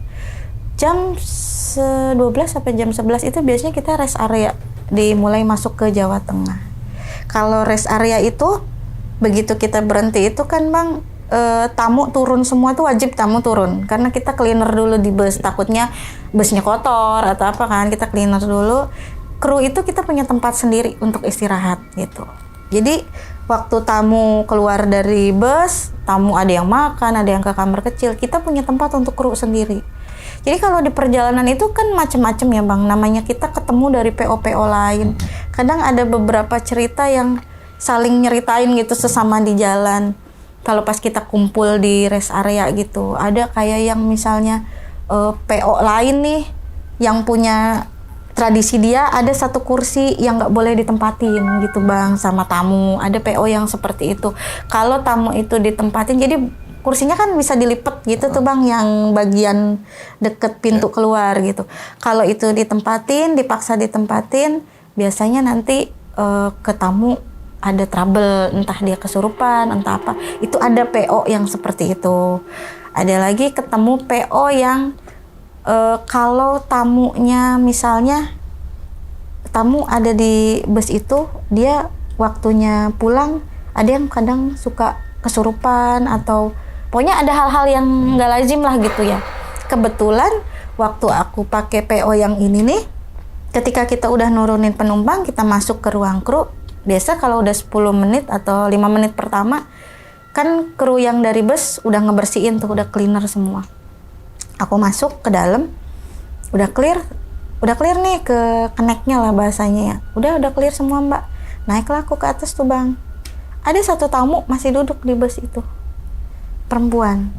Jam 12 sampai jam 11 itu biasanya kita rest area, dimulai masuk ke Jawa Tengah. Kalau rest area itu begitu kita berhenti itu kan bang, tamu turun semua tuh, wajib tamu turun karena kita cleaner dulu di bus, takutnya busnya kotor atau apa kan, kita cleaner dulu. Kru itu kita punya tempat sendiri untuk istirahat gitu. Jadi waktu tamu keluar dari bus, tamu ada yang makan, ada yang ke kamar kecil, kita punya tempat untuk kru sendiri. Jadi kalau di perjalanan itu kan macem-macem ya bang, namanya kita ketemu dari PO-PO lain. Kadang ada beberapa cerita yang saling nyeritain gitu sesama di jalan. Kalau pas kita kumpul di rest area gitu, ada kayak yang misalnya PO lain nih, yang punya tradisi dia ada satu kursi yang nggak boleh ditempatin gitu bang sama tamu. Ada PO yang seperti itu. Kalau tamu itu ditempatin, jadi kursinya kan bisa dilipet gitu tuh bang, yang bagian deket pintu keluar gitu. Kalau itu ditempatin, dipaksa ditempatin, biasanya nanti ke tamu ada trouble, entah dia kesurupan, entah apa. Itu ada PO yang seperti itu. Ada lagi ketemu PO yang kalau tamunya misalnya tamu ada di bus itu, dia waktunya pulang, ada yang kadang suka kesurupan atau pokoknya ada hal-hal yang nggak lazim lah gitu ya. Kebetulan waktu aku pakai PO yang ini nih, ketika kita udah nurunin penumpang, kita masuk ke ruang kru. Biasa kalau udah 10 menit atau 5 menit pertama, kan kru yang dari bus udah ngebersihin tuh, udah cleaner semua. Aku masuk ke dalam, udah clear nih ke connect-nya lah bahasanya ya. Udah clear semua mbak. Naiklah aku ke atas tuh bang. Ada satu tamu masih duduk di bus itu, perempuan.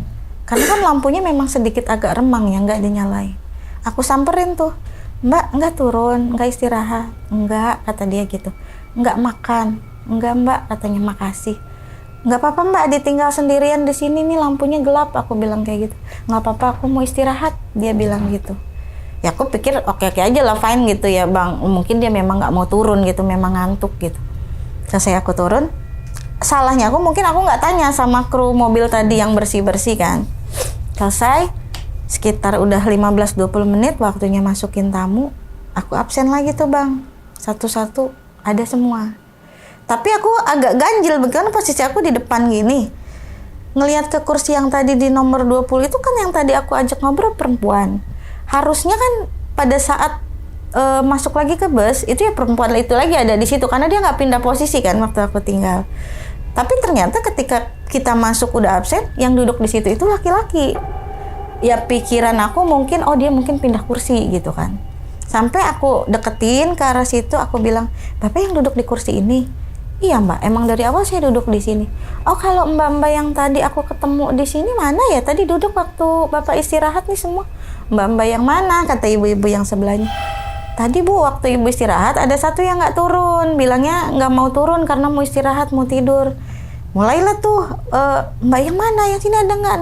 Karena kan lampunya memang sedikit agak remang ya, nggak dinyalain. Aku samperin tuh, mbak nggak turun, nggak istirahat, nggak kata dia gitu, nggak makan, nggak mbak katanya makasih. Nggak apa-apa mbak, ditinggal sendirian di sini nih lampunya gelap, aku bilang kayak gitu. Nggak apa-apa, aku mau istirahat, dia bilang gitu. Ya aku pikir oke aja lah, fine gitu ya bang, mungkin dia memang nggak mau turun gitu, memang ngantuk gitu. Selesai aku turun, salahnya aku mungkin aku nggak tanya sama kru mobil tadi yang bersih-bersih kan. Selesai, sekitar udah 15-20 menit waktunya masukin tamu, aku absen lagi tuh bang, satu-satu ada semua. Tapi aku agak ganjil karena posisi aku di depan gini. Ngelihat ke kursi yang tadi di nomor 20 itu kan yang tadi aku ajak ngobrol perempuan. Harusnya kan pada saat masuk lagi ke bus, itu ya perempuan itu lagi ada di situ karena dia nggak pindah posisi kan waktu aku tinggal. Tapi ternyata ketika kita masuk udah absen, yang duduk di situ itu laki-laki. Ya pikiran aku mungkin, oh dia mungkin pindah kursi gitu kan. Sampai aku deketin ke arah situ, aku bilang, "Bapak yang duduk di kursi ini?" "Iya mbak, emang dari awal saya duduk di sini." "Oh kalau mbak-mbak yang tadi aku ketemu di sini mana ya? Tadi duduk waktu bapak istirahat nih semua." "Mbak-mbak yang mana?" kata ibu-ibu yang sebelahnya. "Tadi bu, waktu ibu istirahat ada satu yang nggak turun, bilangnya nggak mau turun karena mau istirahat, mau tidur." Mulailah tuh, "Mbak yang mana? Yang sini ada nggak?"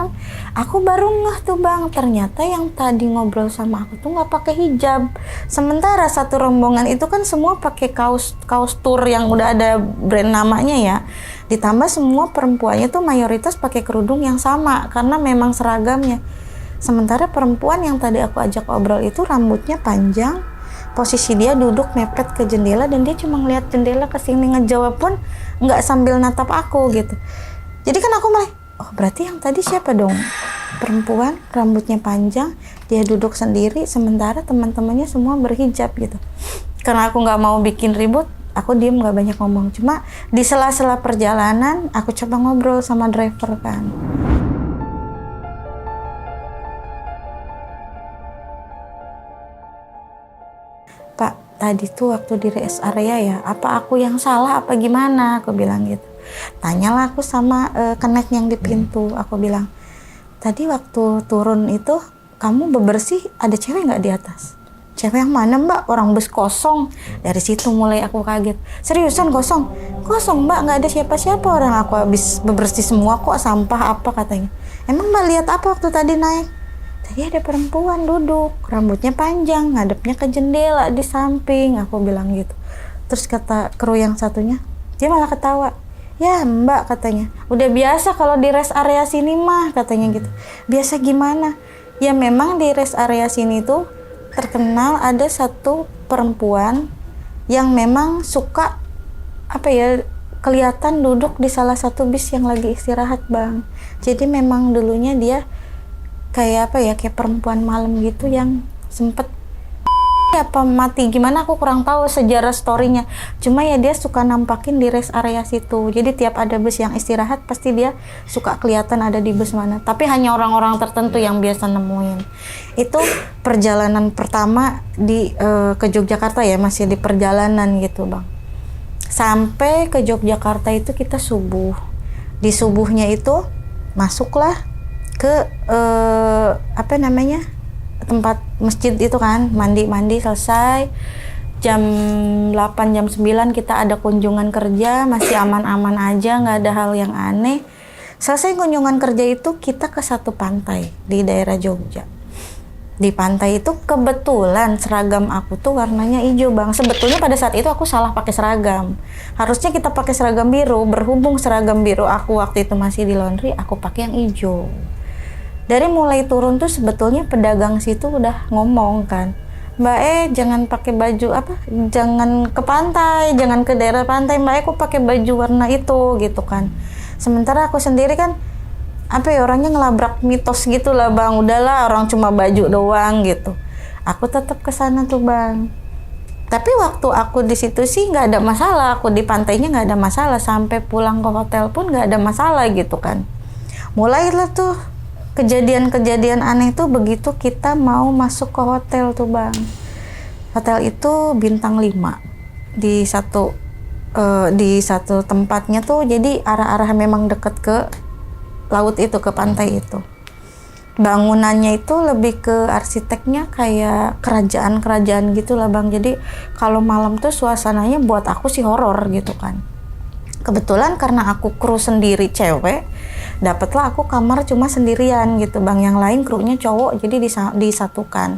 Aku baru ngeh tuh bang, ternyata yang tadi ngobrol sama aku tuh nggak pakai hijab. Sementara satu rombongan itu kan semua pakai kaos tur yang udah ada brand namanya ya. Ditambah semua perempuannya tuh mayoritas pakai kerudung yang sama karena memang seragamnya. Sementara perempuan yang tadi aku ajak ngobrol itu rambutnya panjang, posisi dia duduk mepet ke jendela dan dia cuma ngeliat jendela ke sini, ngejawab pun nggak sambil natap aku gitu. Jadi kan aku mulai, oh berarti yang tadi siapa dong? Perempuan, rambutnya panjang, dia duduk sendiri, sementara teman-temannya semua berhijab gitu. Karena aku nggak mau bikin ribut, aku diem nggak banyak ngomong. Cuma di sela-sela perjalanan, aku coba ngobrol sama driver kan. "Pak, tadi tuh waktu di rest area ya, apa aku yang salah apa gimana?" aku bilang gitu. Tanyalah aku sama connect yang di pintu, aku bilang, "Tadi waktu turun itu kamu bebersih, ada cewek nggak di atas?" "Cewek yang mana mbak? Orang bus kosong." Dari situ mulai aku kaget. "Seriusan kosong?" "Kosong mbak, nggak ada siapa-siapa, orang aku habis bebersih semua kok, sampah apa," katanya. "Emang mbak lihat apa waktu tadi naik?" "Tadi ada perempuan duduk, rambutnya panjang, ngadepnya ke jendela di samping," aku bilang gitu. Terus kata kru yang satunya, dia malah ketawa. "Ya mbak," katanya, "udah biasa kalau di rest area sini mah," katanya gitu. "Biasa gimana?" "Ya memang di rest area sini tuh terkenal ada satu perempuan yang memang suka apa ya, kelihatan duduk di salah satu bis yang lagi istirahat bang. Jadi memang dulunya dia kayak apa ya, kayak perempuan malam gitu yang sempet apa mati gimana aku kurang tahu sejarah storynya. Cuma ya dia suka nampakin di rest area situ. Jadi tiap ada bus yang istirahat pasti dia suka kelihatan ada di bus mana. Tapi hanya orang-orang tertentu yang biasa nemuin. Itu perjalanan pertama di ke Yogyakarta ya, masih di perjalanan gitu bang. Sampai ke Yogyakarta itu kita subuh. Di subuhnya itu masuklah ke apa namanya, tempat masjid itu kan, mandi selesai jam 8 jam 9 kita ada kunjungan kerja, masih aman-aman aja, nggak ada hal yang aneh. Selesai kunjungan kerja itu kita ke satu pantai di daerah Jogja. Di pantai itu kebetulan seragam aku tuh warnanya hijau bang. Sebetulnya pada saat itu aku salah pakai seragam, harusnya kita pakai seragam biru. Berhubung seragam biru aku waktu itu masih di laundry, aku pakai yang hijau. Dari mulai turun tuh sebetulnya pedagang situ udah ngomong kan, "Mbak jangan pakai baju apa, jangan ke pantai, jangan ke daerah pantai, Mbak aku pakai baju warna itu," gitu kan. Sementara aku sendiri kan apa ya, orangnya ngelabrak mitos gitu lah bang, udahlah orang cuma baju doang gitu. Aku tetap ke sana tuh bang. Tapi waktu aku di situ sih nggak ada masalah, aku di pantainya nggak ada masalah, sampai pulang ke hotel pun nggak ada masalah gitu kan. Mulailah tuh kejadian-kejadian aneh tuh begitu kita mau masuk ke hotel tuh bang. Hotel itu bintang 5 di satu tempatnya tuh, jadi arah-arah memang deket ke laut itu, ke pantai itu. Bangunannya itu lebih ke arsiteknya kayak kerajaan-kerajaan gitu lah bang. Jadi kalau malam tuh suasananya buat aku sih horor gitu kan. Kebetulan karena aku kru sendiri cewek, dapatlah aku kamar cuma sendirian gitu bang. Yang lain krunya cowok, jadi disatukan.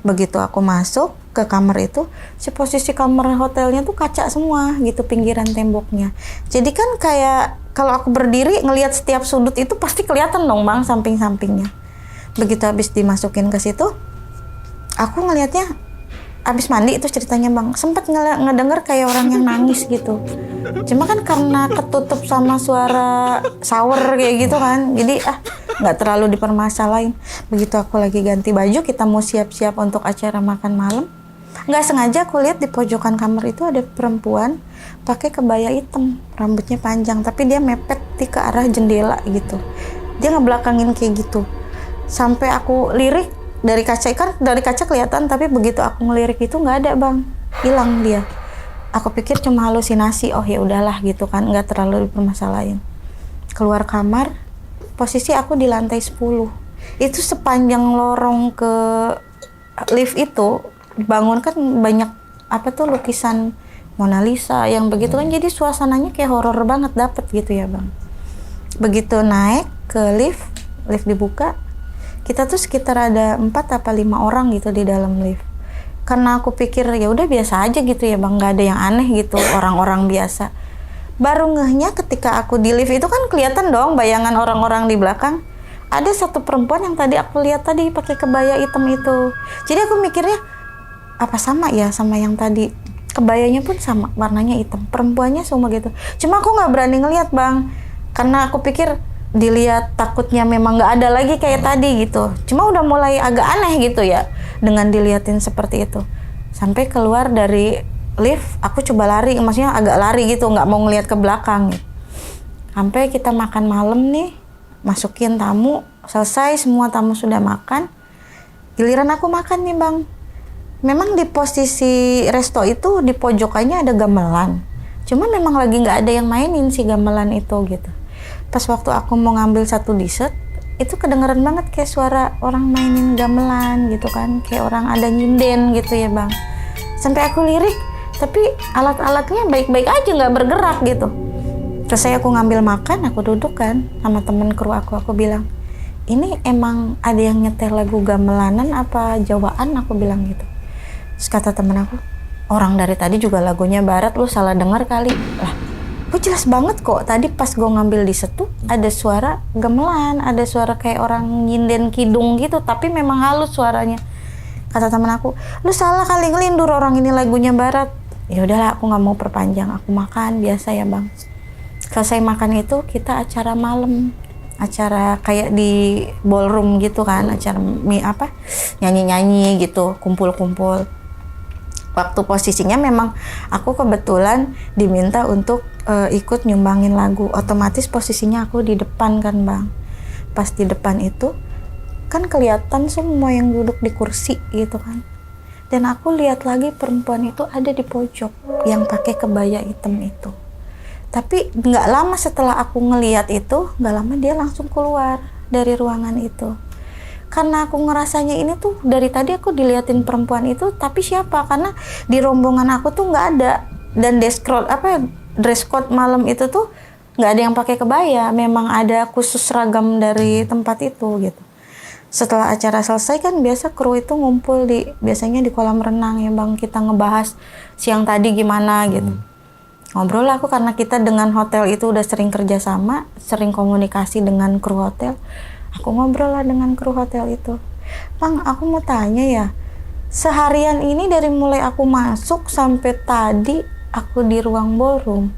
Begitu aku masuk ke kamar itu, si posisi kamar hotelnya tuh kaca semua gitu pinggiran temboknya. Jadi kan kayak kalau aku berdiri ngelihat setiap sudut itu pasti kelihatan dong bang samping-sampingnya. Begitu habis dimasukin ke situ, aku ngelihatnya habis mandi itu ceritanya bang, sempat ngedenger kayak orang yang nangis gitu. Cuma kan karena ketutup sama suara shower kayak gitu kan, jadi nggak terlalu dipermasalahin. Begitu aku lagi ganti baju, kita mau siap-siap untuk acara makan malam, nggak sengaja aku lihat di pojokan kamar itu ada perempuan pakai kebaya hitam, rambutnya panjang, tapi dia mepet ke arah jendela gitu. Dia ngebelakangin kayak gitu. Sampai aku lirik dari kaca, kan dari kaca kelihatan, tapi begitu aku ngelirik itu nggak ada bang, hilang dia. Aku pikir cuma halusinasi, oh ya udahlah gitu kan, nggak terlalu dipermasalahin. Keluar kamar, posisi aku di lantai 10. Itu sepanjang lorong ke lift itu bangun kan banyak apa tuh lukisan Mona Lisa yang begitu kan, jadi suasananya kayak horor banget dapet gitu ya bang. Begitu naik ke lift dibuka, kita tuh sekitar ada 4 apa 5 orang gitu di dalam lift. Karena aku pikir ya udah biasa aja gitu ya bang, nggak ada yang aneh gitu, orang-orang biasa. Baru ngehnya ketika aku di lift itu kan kelihatan dong bayangan orang-orang di belakang. Ada satu perempuan yang tadi aku lihat tadi pakai kebaya hitam itu. Jadi aku mikirnya apa sama ya sama yang tadi, kebayanya pun sama, warnanya hitam, perempuannya semua gitu. Cuma aku nggak berani ngelihat bang, karena aku pikir dilihat takutnya memang nggak ada lagi kayak tadi gitu. Cuma udah mulai agak aneh gitu ya dengan dilihatin seperti itu. Sampai keluar dari lift, aku coba lari, maksudnya agak lari gitu, nggak mau ngelihat ke belakang gitu. Sampai kita makan malam nih, masukin tamu, selesai semua tamu sudah makan, giliran aku makan nih bang. Memang di posisi resto itu di pojokannya ada gamelan, cuma memang lagi nggak ada yang mainin si gamelan itu gitu. Pas waktu aku mau ngambil satu dessert, itu kedengeran banget kayak suara orang mainin gamelan gitu kan, kayak orang ada nyinden gitu ya bang. Sampai aku lirik, tapi alat-alatnya baik-baik aja, nggak bergerak gitu. Terus aku ngambil makan, aku duduk kan sama temen kru aku bilang, ini emang ada yang nyetel lagu gamelanan apa Jawaan, aku bilang gitu. Terus kata temen aku, orang dari tadi juga lagunya barat, lu salah denger kali. Lah, gue jelas banget kok, tadi pas gue ngambil di setu ada suara gamelan, ada suara kayak orang nyinden kidung gitu, tapi memang halus suaranya. Kata temen aku, lu salah kali ngelindur, orang ini lagunya barat. Ya udahlah, aku nggak mau perpanjang, aku makan biasa ya bang. Selesai makan itu kita acara malam, acara kayak di ballroom gitu kan, acara nyanyi-nyanyi gitu, kumpul-kumpul. Waktu posisinya memang aku kebetulan diminta untuk ikut nyumbangin lagu, otomatis posisinya aku di depan kan bang. Pas di depan itu kan kelihatan semua yang duduk di kursi gitu kan, dan aku lihat lagi perempuan itu ada di pojok yang pakai kebaya hitam itu. Tapi nggak lama setelah aku ngelihat itu, nggak lama dia langsung keluar dari ruangan itu. Karena aku ngerasanya ini tuh dari tadi aku diliatin perempuan itu, tapi siapa? Karena di rombongan aku tuh nggak ada, dan dress code malam itu tuh nggak ada yang pakai kebaya, memang ada khusus seragam dari tempat itu gitu. Setelah acara selesai kan biasa kru itu ngumpul biasanya di kolam renang ya bang, kita ngebahas siang tadi gimana gitu. Ngobrol lah aku, karena kita dengan hotel itu udah sering kerjasama, sering komunikasi dengan kru hotel. Aku ngobrol lah dengan kru hotel itu. Bang, aku mau tanya ya, seharian ini dari mulai aku masuk sampai tadi aku di ruang ballroom,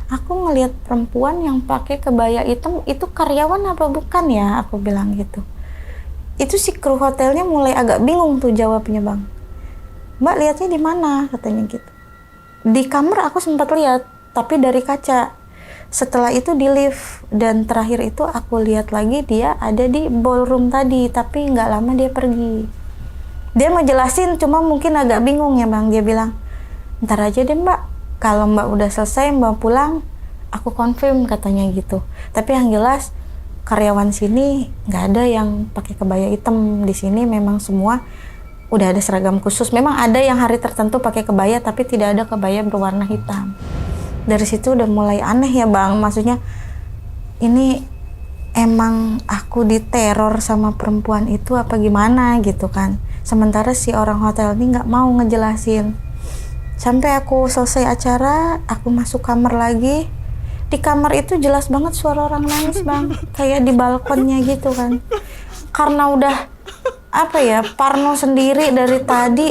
aku ngelihat perempuan yang pakai kebaya hitam, itu karyawan apa bukan ya, aku bilang gitu. Itu si kru hotelnya mulai agak bingung tuh jawabnya, Bang. Mbak lihatnya di mana, katanya gitu. Di kamar aku sempat lihat, tapi dari kaca. Setelah itu di lift, dan terakhir itu aku lihat lagi dia ada di ballroom tadi, tapi nggak lama dia pergi. Dia mau jelasin, cuma mungkin agak bingung ya, Bang. Dia bilang, ntar aja deh Mbak, kalau Mbak udah selesai Mbak pulang, aku confirm, katanya gitu. Tapi yang jelas karyawan sini nggak ada yang pakai kebaya hitam. Di sini memang semua udah ada seragam khusus. Memang ada yang hari tertentu pakai kebaya, tapi tidak ada kebaya berwarna hitam. Dari situ udah mulai aneh ya, Bang. Maksudnya ini emang aku diteror sama perempuan itu apa gimana gitu kan. Sementara si orang hotel ini nggak mau ngejelasin. Sampai aku selesai acara, aku masuk kamar lagi. Di kamar itu jelas banget suara orang nangis, Bang. Kayak di balkonnya gitu kan. Karena udah apa ya, parno sendiri dari tadi,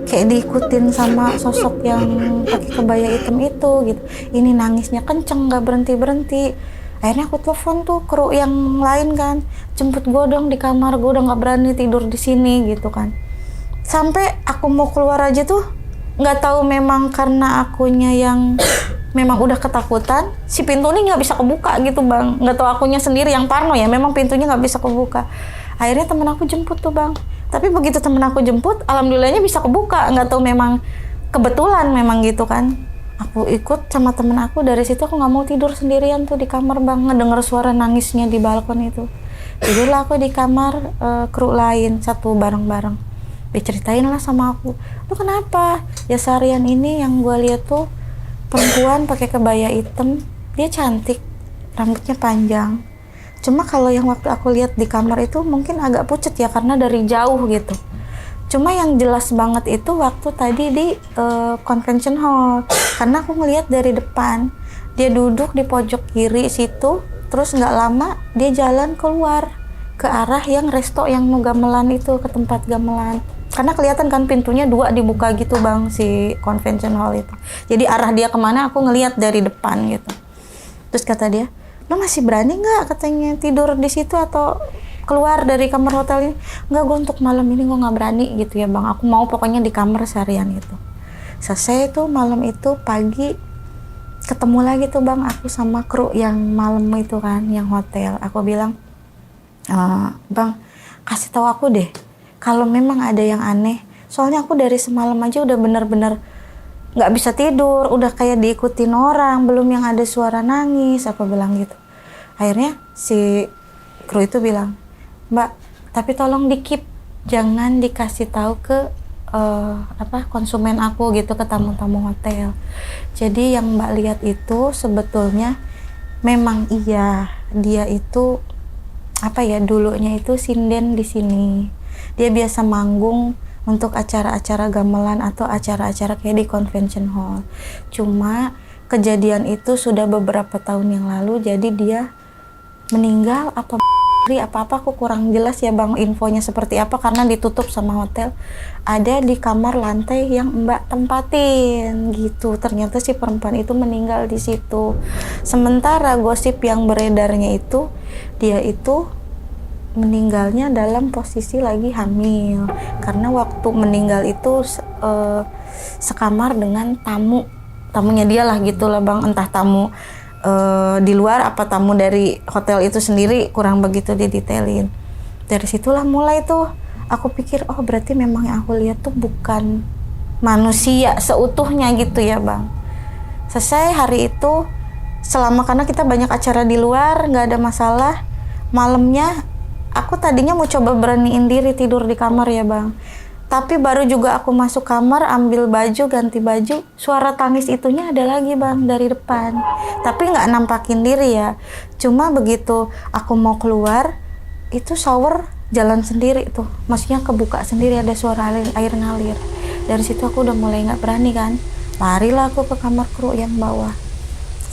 kayak diikutin sama sosok yang pakai kebaya hitam itu gitu. Ini nangisnya kenceng, nggak berhenti. Akhirnya aku telepon tuh kru yang lain kan, jemput gue dong di kamar, gue udah nggak berani tidur di sini gitu kan. Sampai aku mau keluar aja tuh, nggak tahu memang karena akunya yang memang udah ketakutan, si pintu ini nggak bisa kebuka gitu, Bang. Nggak tahu akunya sendiri yang parno ya, memang pintunya nggak bisa kebuka. Akhirnya temen aku jemput tuh, Bang. Tapi begitu temen aku jemput, alhamdulillahnya bisa kebuka. Nggak tahu memang kebetulan memang gitu kan. Aku ikut sama temen aku, dari situ aku nggak mau tidur sendirian tuh di kamar, Bang. Ngedenger suara nangisnya di balkon itu. Tidurlah aku di kamar kru lain, satu bareng-bareng. Diceritain lah sama aku, lu kenapa? Ya seharian ini yang gue lihat tuh perempuan pakai kebaya hitam, dia cantik, rambutnya panjang. Cuma kalau yang waktu aku lihat di kamar itu mungkin agak pucet ya karena dari jauh gitu. Cuma yang jelas banget itu waktu tadi di convention hall, karena aku ngelihat dari depan dia duduk di pojok kiri situ, terus nggak lama dia jalan keluar ke arah yang resto yang mau gamelan itu, ke tempat gamelan. Karena kelihatan kan pintunya dua dibuka gitu, Bang, si convention hall itu. Jadi arah dia kemana aku ngelihat dari depan gitu. Terus kata dia, lo masih berani nggak katanya tidur di situ atau keluar dari kamar hotel ini? Nggak, gue untuk malam ini gue nggak berani gitu ya, Bang. Aku mau pokoknya di kamar seharian gitu. Selesai tuh malam itu, pagi ketemu lagi tuh, Bang, aku sama kru yang malam itu kan, yang hotel. Aku bilang, Bang, kasih tahu aku deh kalau memang ada yang aneh, soalnya aku dari semalam aja udah bener-bener nggak bisa tidur, udah kayak diikutin orang, belum yang ada suara nangis, aku bilang gitu. Akhirnya si kru itu bilang, Mbak, tapi tolong di-keep, jangan dikasih tahu ke konsumen aku gitu, ke tamu-tamu hotel. Jadi yang Mbak lihat itu sebetulnya memang iya, dia itu dulunya itu sinden di sini. Dia biasa manggung untuk acara-acara gamelan atau acara-acara kayak di convention hall. Cuma kejadian itu sudah beberapa tahun yang lalu, jadi dia meninggal apa-apa aku kurang jelas ya, Bang, infonya seperti apa karena ditutup sama hotel. Ada di kamar lantai yang Mbak tempatin gitu. Ternyata si perempuan itu meninggal di situ. Sementara gosip yang beredarnya itu dia itu meninggalnya dalam posisi lagi hamil, karena waktu meninggal itu sekamar dengan tamunya dia lah gitulah, Bang, entah tamu di luar apa tamu dari hotel itu sendiri, kurang begitu didetailin. Dari situlah mulai tuh aku pikir, oh berarti memang yang aku lihat tuh bukan manusia seutuhnya gitu ya, Bang. Selesai hari itu, karena kita banyak acara di luar, nggak ada masalah. Malamnya aku tadinya mau coba beraniin diri tidur di kamar ya, Bang. Tapi baru juga aku masuk kamar, ambil baju, ganti baju, suara tangis itunya ada lagi, Bang, dari depan. Tapi nggak nampakin diri ya. Cuma begitu aku mau keluar, itu shower jalan sendiri tuh. Maksudnya kebuka sendiri, ada suara air ngalir. Dari situ aku udah mulai nggak berani kan. Larilah aku ke kamar kru yang bawah.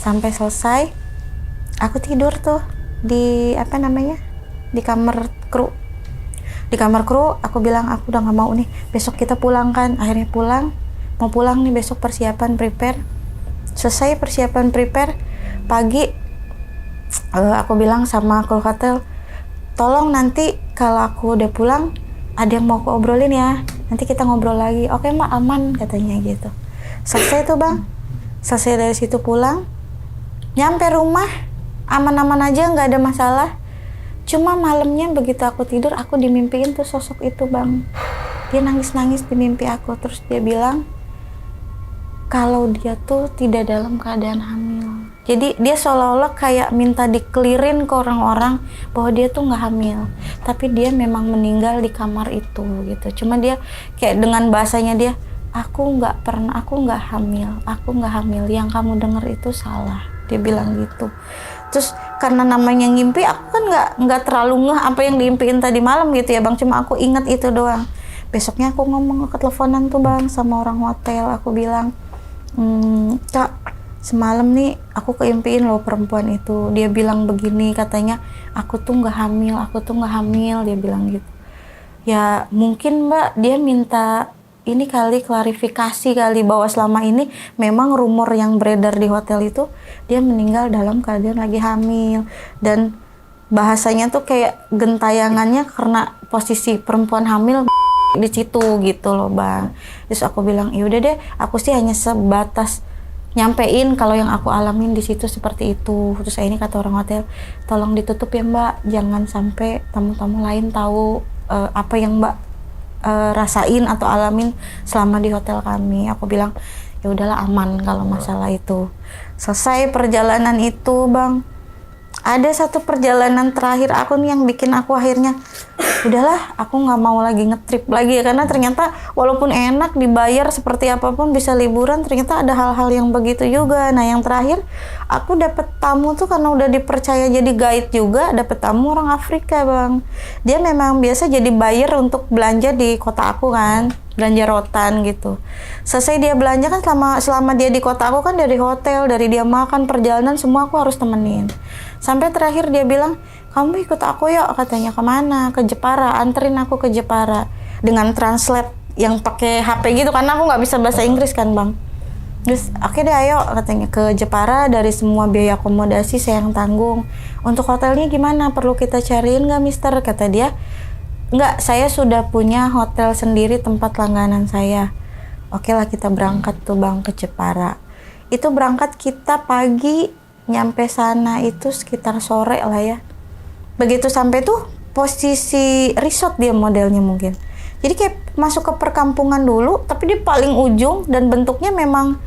Sampai selesai, aku tidur tuh di di kamar kru. Di kamar kru aku bilang aku udah nggak mau nih, besok kita pulang kan. Akhirnya pulang, mau pulang nih besok, persiapan prepare. Selesai persiapan prepare pagi, aku bilang sama kru hotel, tolong nanti kalau aku udah pulang ada yang mau aku obrolin ya, nanti kita ngobrol lagi. Oke mbak, aman katanya gitu. Selesai tuh bang, selesai dari situ pulang, nyampe rumah aman-aman aja, nggak ada masalah. Cuma malamnya begitu aku tidur, aku dimimpiin tuh sosok itu bang. Dia nangis-nangis di mimpi aku, terus dia bilang kalau dia tuh tidak dalam keadaan hamil. Jadi dia seolah-olah kayak minta dikelirin ke orang-orang bahwa dia tuh nggak hamil, tapi dia memang meninggal di kamar itu gitu. Cuma dia kayak dengan bahasanya dia, aku nggak hamil, yang kamu dengar itu salah, dia bilang gitu. Terus karena namanya ngimpi, aku kan nggak terlalu ngeh apa yang diimpiin tadi malam gitu ya bang, cuma aku ingat itu doang. Besoknya aku ngomong ke teleponan tuh bang sama orang hotel, aku bilang, Kak, semalam nih aku keimpiin loh perempuan itu. Dia bilang begini, katanya aku tuh nggak hamil, dia bilang gitu. Ya mungkin mbak dia minta ini kali, klarifikasi kali, bahwa selama ini memang rumor yang beredar di hotel itu dia meninggal dalam keadaan lagi hamil, dan bahasanya tuh kayak gentayangannya karena posisi perempuan hamil di situ gitu loh bang. Terus aku bilang yaudah deh, aku sih hanya sebatas nyampein kalau yang aku alamin di situ seperti itu. Terus ini kata orang hotel, tolong ditutup ya mbak, jangan sampai tamu-tamu lain tahu apa yang mbak rasain atau alamin selama di hotel kami. Aku bilang ya udahlah, aman kalau masalah itu. Selesai perjalanan itu bang, ada satu perjalanan terakhir aku nih yang bikin aku akhirnya udahlah, aku nggak mau lagi ngetrip lagi, karena ternyata walaupun enak dibayar seperti apapun bisa liburan, ternyata ada hal-hal yang begitu juga. Nah yang terakhir aku dapet tamu tuh karena udah dipercaya jadi guide juga, dapet tamu orang Afrika bang. Dia memang biasa jadi buyer untuk belanja di kota aku kan, belanja rotan gitu. Selesai dia belanja kan, selama dia di kota aku kan, dari hotel, dari dia makan, perjalanan semua aku harus temenin. Sampai terakhir dia bilang, kamu ikut aku yuk, katanya. Kemana? Ke Jepara, anterin aku ke Jepara dengan translate yang pakai HP gitu, karena aku nggak bisa bahasa Inggris kan bang. Terus oke deh ayo, katanya, ke Jepara, dari semua biaya akomodasi saya yang tanggung. Untuk hotelnya gimana, perlu kita cariin nggak mister, kata dia. Nggak, saya sudah punya hotel sendiri, tempat langganan saya. Oke lah, kita berangkat tuh bang ke Jepara. Itu berangkat kita pagi, nyampe sana itu sekitar sore lah ya. Begitu sampai tuh posisi resort dia modelnya mungkin. Jadi kayak masuk ke perkampungan dulu, tapi di paling ujung, dan bentuknya memang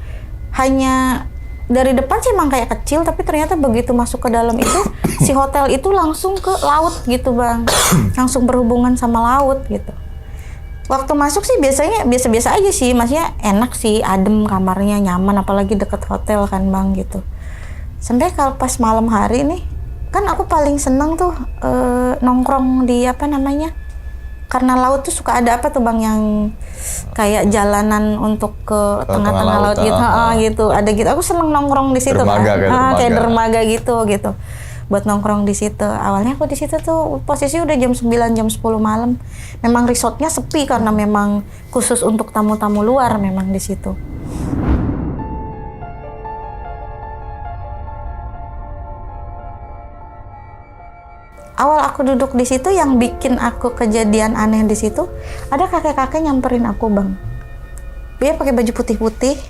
hanya dari depan sih emang kayak kecil, tapi ternyata begitu masuk ke dalam itu si hotel itu langsung ke laut gitu bang. Langsung berhubungan sama laut gitu. Waktu masuk sih biasanya biasa-biasa aja sih, maksudnya enak sih, adem kamarnya, nyaman, apalagi deket hotel kan bang gitu. Sampai kalau pas malam hari nih, kan aku paling seneng tuh nongkrong di apa namanya, karena laut tuh suka ada apa tuh bang yang kayak jalanan untuk ke tengah-tengah laut gitu, gitu ada gitu. Aku seneng nongkrong di situ kan, kayak dermaga gitu buat nongkrong di situ. Awalnya aku di situ tuh posisi udah jam 9 jam 10 malam. Memang resortnya sepi karena memang khusus untuk tamu-tamu luar memang di situ. Awal aku duduk di situ, yang bikin aku kejadian aneh di situ, ada kakek-kakek nyamperin aku bang. Dia pakai baju putih-putih,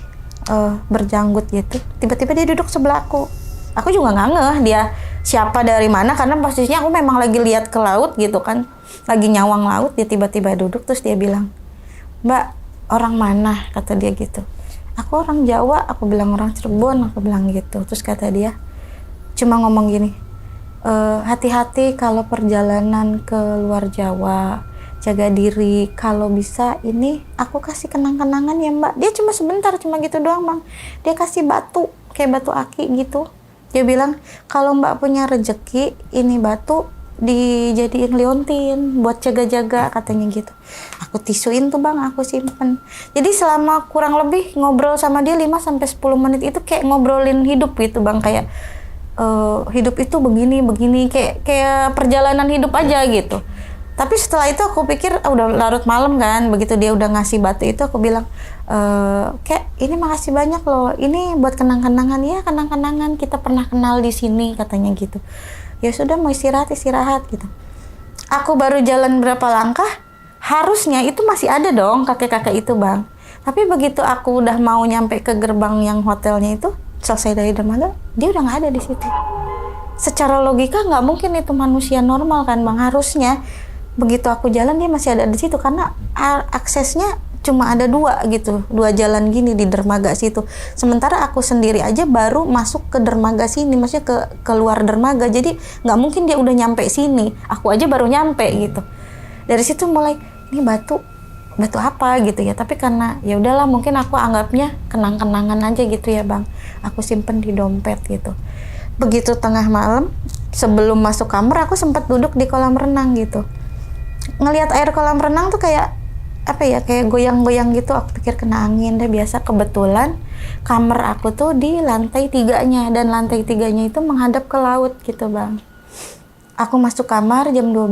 berjanggut gitu. Tiba-tiba dia duduk sebelah aku. Aku juga nggak ngeh dia siapa, dari mana, karena posisinya aku memang lagi lihat ke laut gitu kan, lagi nyawang laut. Dia tiba-tiba duduk, terus dia bilang, Mbak, orang mana? Kata dia gitu. Aku orang Jawa, aku bilang orang Cirebon, aku bilang gitu. Terus kata dia, cuma ngomong gini, hati-hati kalau perjalanan ke luar Jawa, jaga diri, kalau bisa ini aku kasih kenang-kenangan ya mbak. Dia cuma sebentar, cuma gitu doang bang. Dia kasih batu, kayak batu aki gitu. Dia bilang kalau mbak punya rejeki, ini batu dijadiin liontin buat jaga-jaga, katanya gitu. Aku tisuin tuh bang, aku simpen. Jadi selama kurang lebih ngobrol sama dia 5-10 menit itu kayak ngobrolin hidup gitu bang, kayak hidup itu begini kayak perjalanan hidup aja gitu. Tapi setelah itu aku pikir udah larut malam kan, begitu dia udah ngasih batu itu aku bilang, kayak ini makasih banyak loh, ini buat kenang-kenangan ya, kenang-kenangan kita pernah kenal di sini katanya gitu. Ya sudah mau istirahat gitu. Aku baru jalan berapa langkah, harusnya itu masih ada dong kakek-kakek itu bang. Tapi begitu aku udah mau nyampe ke gerbang yang hotelnya itu, selesai dari dermaga, dia udah nggak ada di situ. Secara logika nggak mungkin itu manusia normal kan bang, harusnya begitu aku jalan dia masih ada di situ karena aksesnya cuma ada 2 gitu, 2 jalan gini di dermaga situ. Sementara aku sendiri aja baru masuk ke dermaga sini, maksudnya ke keluar dermaga. Jadi nggak mungkin dia udah nyampe sini. Aku aja baru nyampe gitu. Dari situ mulai ini batu apa gitu ya. Tapi karena ya udahlah mungkin aku anggapnya kenang-kenangan aja gitu ya bang. Aku simpen di dompet gitu. Begitu tengah malam sebelum masuk kamar aku sempat duduk di kolam renang gitu. Ngelihat air kolam renang tuh kayak apa ya, kayak goyang-goyang gitu. Aku pikir kena angin deh biasa. Kebetulan kamar aku tuh di lantai 3-nya dan lantai 3-nya itu menghadap ke laut gitu bang. Aku masuk kamar jam 12,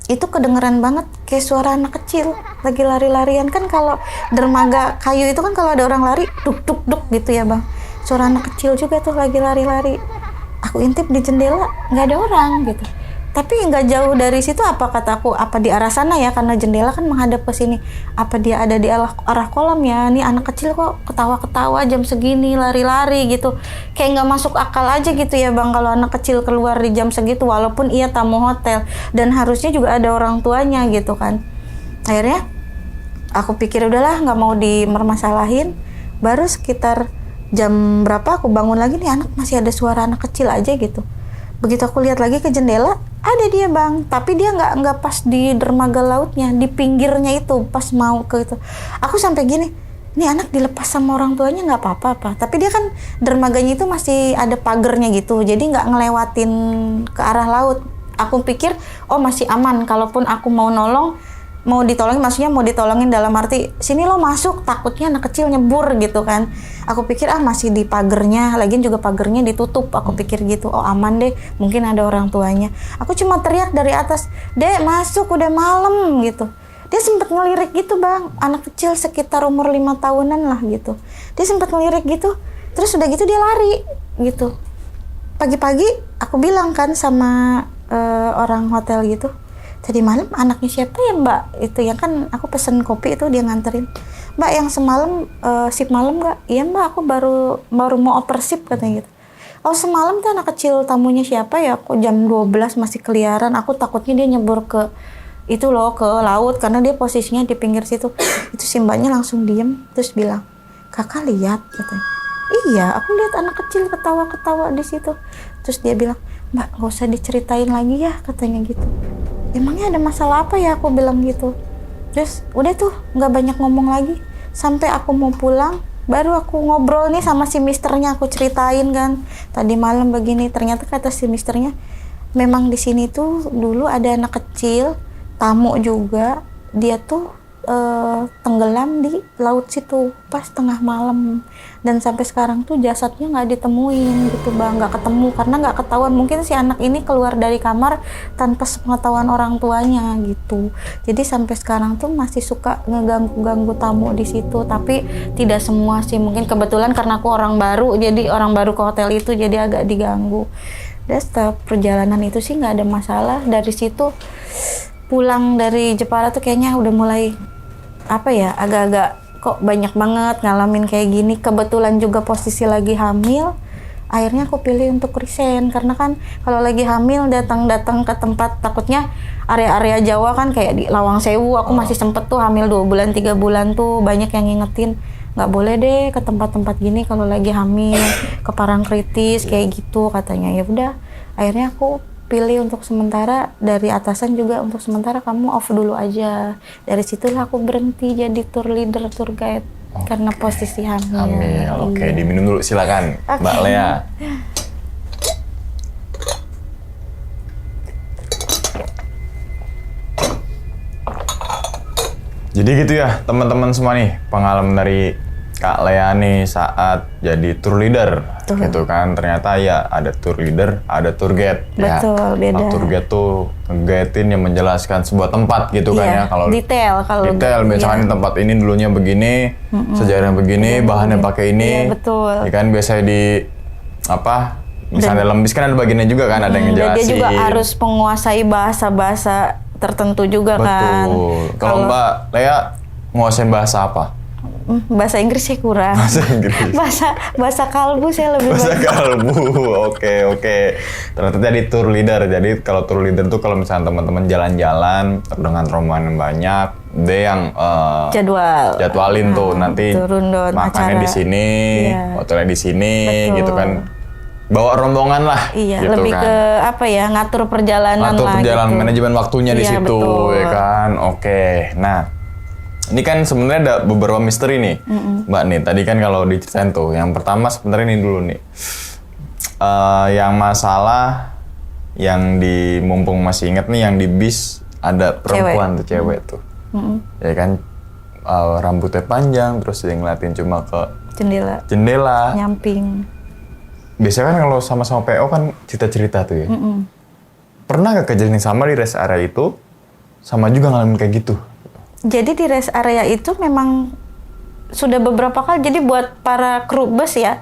itu kedengeran banget kayak suara anak kecil lagi lari-larian. Kan kalau dermaga kayu itu kan kalau ada orang lari duk duk duk gitu ya bang, suara anak kecil juga tuh lagi lari-lari. Aku intip di jendela nggak ada orang gitu. Tapi nggak jauh dari situ apa kataku, apa di arah sana ya, karena jendela kan menghadap ke sini. Apa dia ada di arah kolam ya? Nih anak kecil kok ketawa-ketawa jam segini lari-lari gitu. Kayak nggak masuk akal aja gitu ya bang kalau anak kecil keluar di jam segitu, walaupun ia tamu hotel dan harusnya juga ada orang tuanya gitu kan. Akhirnya aku pikir udahlah nggak mau dimermasalahin. Baru sekitar jam berapa aku bangun lagi, nih anak masih ada suara anak kecil aja gitu. Begitu aku lihat lagi ke jendela, ada dia bang, tapi dia nggak pas di dermaga lautnya, di pinggirnya itu pas mau ke itu. Aku sampai gini, ini anak dilepas sama orang tuanya nggak apa-apa, tapi dia kan dermaganya itu masih ada pagernya gitu, jadi nggak ngelewatin ke arah laut. Aku pikir oh masih aman, kalaupun aku mau nolong, mau ditolongin, maksudnya mau ditolongin dalam arti sini lo masuk, takutnya anak kecil nyebur gitu kan. Aku pikir masih di pagernya, lagian juga pagernya ditutup. Aku pikir gitu, oh aman deh, mungkin ada orang tuanya. Aku cuma teriak dari atas, dek masuk udah malam gitu. Dia sempat ngelirik gitu bang, anak kecil sekitar umur 5 tahunan lah gitu. Dia sempat ngelirik gitu, terus udah gitu dia lari gitu. Pagi-pagi aku bilang kan sama orang hotel gitu, tadi malam anaknya siapa ya mbak? Itu yang kan aku pesen kopi itu dia nganterin. Mbak yang semalam sip malam nggak? Iya mbak, aku baru mau oper sip katanya gitu. Oh semalam tuh anak kecil tamunya siapa ya? Aku jam 12 masih keliaran. Aku takutnya dia nyebur ke itu loh, ke laut karena dia posisinya di pinggir situ. Itu si mbaknya langsung diem terus bilang, kakak lihat katanya. Iya, aku lihat anak kecil ketawa-ketawa di situ. Terus dia bilang, mbak nggak usah diceritain lagi ya katanya gitu. Emangnya ada masalah apa ya, aku bilang gitu. Terus udah tuh nggak banyak ngomong lagi sampai aku mau pulang. Baru aku ngobrol nih sama si misternya, aku ceritain kan tadi malam begini. Ternyata kata si misternya, memang di sini tuh dulu ada anak kecil tamu juga, dia tuh tenggelam di laut situ pas tengah malam, dan sampai sekarang tuh jasadnya nggak ditemuin gitu bang, nggak ketemu karena nggak ketahuan. Mungkin si anak ini keluar dari kamar tanpa sepengetahuan orang tuanya gitu. Jadi sampai sekarang tuh masih suka ngeganggu tamu di situ, tapi tidak semua sih, mungkin kebetulan karena aku orang baru, jadi orang baru ke hotel itu jadi agak diganggu. Dan setelah perjalanan itu sih nggak ada masalah. Dari situ pulang dari Jepara tuh kayaknya udah mulai apa ya, agak-agak kok banyak banget ngalamin kayak gini. Kebetulan juga posisi lagi hamil, akhirnya aku pilih untuk resign karena kan kalau lagi hamil datang ke tempat, takutnya area-area Jawa kan kayak di Lawang Sewu, aku masih sempet tuh hamil 2 bulan 3 bulan tuh banyak yang ngingetin nggak boleh deh ke tempat-tempat gini kalau lagi hamil, ke parang kritis kayak gitu katanya. Ya udah, akhirnya aku pilih untuk sementara, dari atasan juga untuk sementara kamu off dulu aja. Dari situlah aku berhenti jadi tour leader, tour guide karena posisi hamil. Oke, diminum dulu silakan, Mbak Lea. Jadi gitu ya teman-teman semua nih, pengalaman dari Kak Lea nih saat jadi tour leader Betul. Gitu kan, ternyata ya ada tour leader, ada tour guide. Betul, beda. Kalau tour guide tuh nge-guide-in yang menjelaskan sebuah tempat gitu kan ya. Kalau detail, misalkan tempat ini dulunya begini, sejarahnya begini, bahannya pakai ini. Iya, betul. Ya kan biasanya di misalnya dalam bis kan ada bagiannya juga kan, ada yang ngejelasin. Dan dia juga harus menguasai bahasa-bahasa tertentu juga kan. Betul. Kalau Mbak Lea nguasain bahasa apa? Bahasa Inggris saya kurang. Bahasa Inggris. bahasa kalbu saya lebih Bahasa baik. kalbu. Oke. Ternyata jadi tour leader. Jadi kalau tour leader tuh kalau misalnya teman-teman jalan-jalan dengan rombongan banyak, dia yang jadwalin tuh nanti turun makannya acara. di sini, Iya. hotelnya di sini, Betul. gitu kan. Bawa rombongan lah. Iya, gitu lebih kan. ke ngatur perjalanan Ngatur lah perjalanan, gitu. manajemen waktunya di Iya, situ, betul. ya kan. Oke. Nah, ini kan sebenarnya ada beberapa misteri nih, Mbak nih. Tadi kan kalau diceritain tuh, yang pertama sebenarnya ini dulu nih. Yang masalah yang mumpung masih inget nih, yang di bis ada perempuan tuh, cewek tuh. Ya kan, rambutnya panjang, terus dia ngeliatin cuma ke jendela. Nyamping. Biasanya kan kalau sama-sama PO kan cerita-cerita tuh ya. Pernah gak kejadian yang sama di rest area itu, sama juga ngalamin kayak gitu? Jadi di rest area itu memang sudah beberapa kali. Jadi buat para kru bus ya,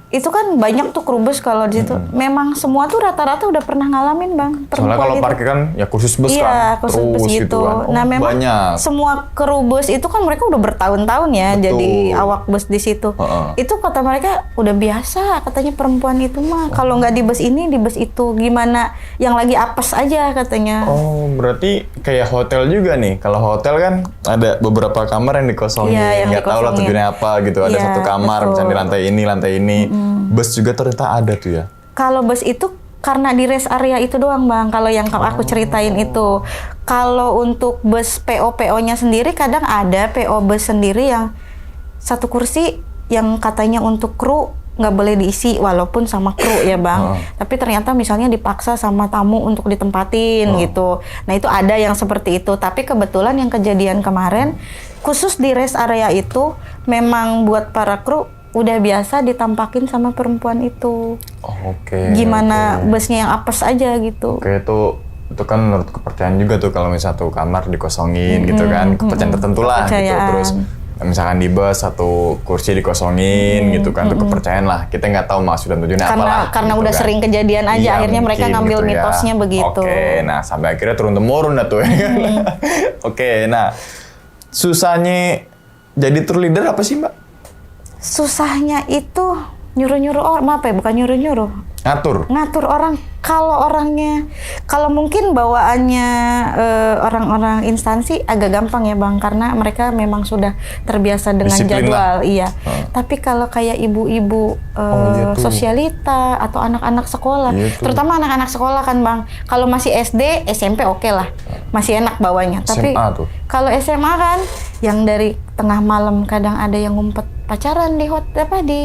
itu kan banyak tuh kru bus kalau di situ. Memang semua tuh rata-rata udah pernah ngalamin bang. Soalnya kalau itu. parkir kan ya khusus bus Iya, kan, khusus bus terus gitu. kan. Oh, Nah memang banyak. semua kru bus itu kan mereka udah bertahun-tahun ya Betul. jadi awak bus di situ. Itu kata mereka udah biasa katanya perempuan itu mah. Kalau nggak di bus ini di bus itu gimana? Yang lagi apes aja katanya. Oh, berarti kayak hotel juga nih. Kalau hotel kan ada beberapa kamar yang dikosongin. Iya, yang Nggak tahu lah dikosongin. tujuannya apa gitu. Ada Iya, satu kamar betul. misalnya di lantai ini. Bus juga ternyata ada tuh ya. Kalau bus itu karena di rest area itu doang bang. Kalau yang aku ceritain itu. Kalau untuk bus PO-PO-nya sendiri kadang ada PO bus sendiri yang satu kursi yang katanya untuk kru nggak boleh diisi walaupun sama kru ya bang. Tapi ternyata misalnya dipaksa sama tamu untuk ditempatin gitu. Nah itu ada yang seperti itu. Tapi kebetulan yang kejadian kemarin khusus di rest area itu memang buat para kru udah biasa ditampakin sama perempuan itu. Oh, oke. Gimana busnya yang apes aja gitu. Oke, itu kan menurut kepercayaan juga tuh kalau misalnya satu kamar dikosongin gitu kan. Kepercayaan tertentu lah gitu. Kepercayaan. Terus misalkan di bus satu kursi dikosongin gitu kan. Itu kepercayaan lah. Kita nggak tahu maksud dan tujuannya apa lah. Karena gitu udah kan. sering kejadian aja Iya, akhirnya mereka mungkin ngambil gitu ya. mitosnya begitu. Oke, nah sampai akhirnya turun-temurun dah tuh ya kan. Oke, nah susahnya jadi tour leader apa sih Mbak? Susahnya itu nyuruh-nyuruh orang, bukan nyuruh-nyuruh. Ngatur orang. Kalau mungkin bawaannya orang-orang instansi agak gampang ya bang, karena mereka memang sudah terbiasa dengan Disiplin jadwal, lah. iya. Tapi kalau kayak ibu-ibu Gitu. sosialita atau anak-anak sekolah, Gitu. terutama anak-anak sekolah kan bang, kalau masih SD, SMP oke lah, masih enak bawanya. Tapi SMA tuh. kalau SMA kan, yang dari tengah malam kadang ada yang ngumpet pacaran di di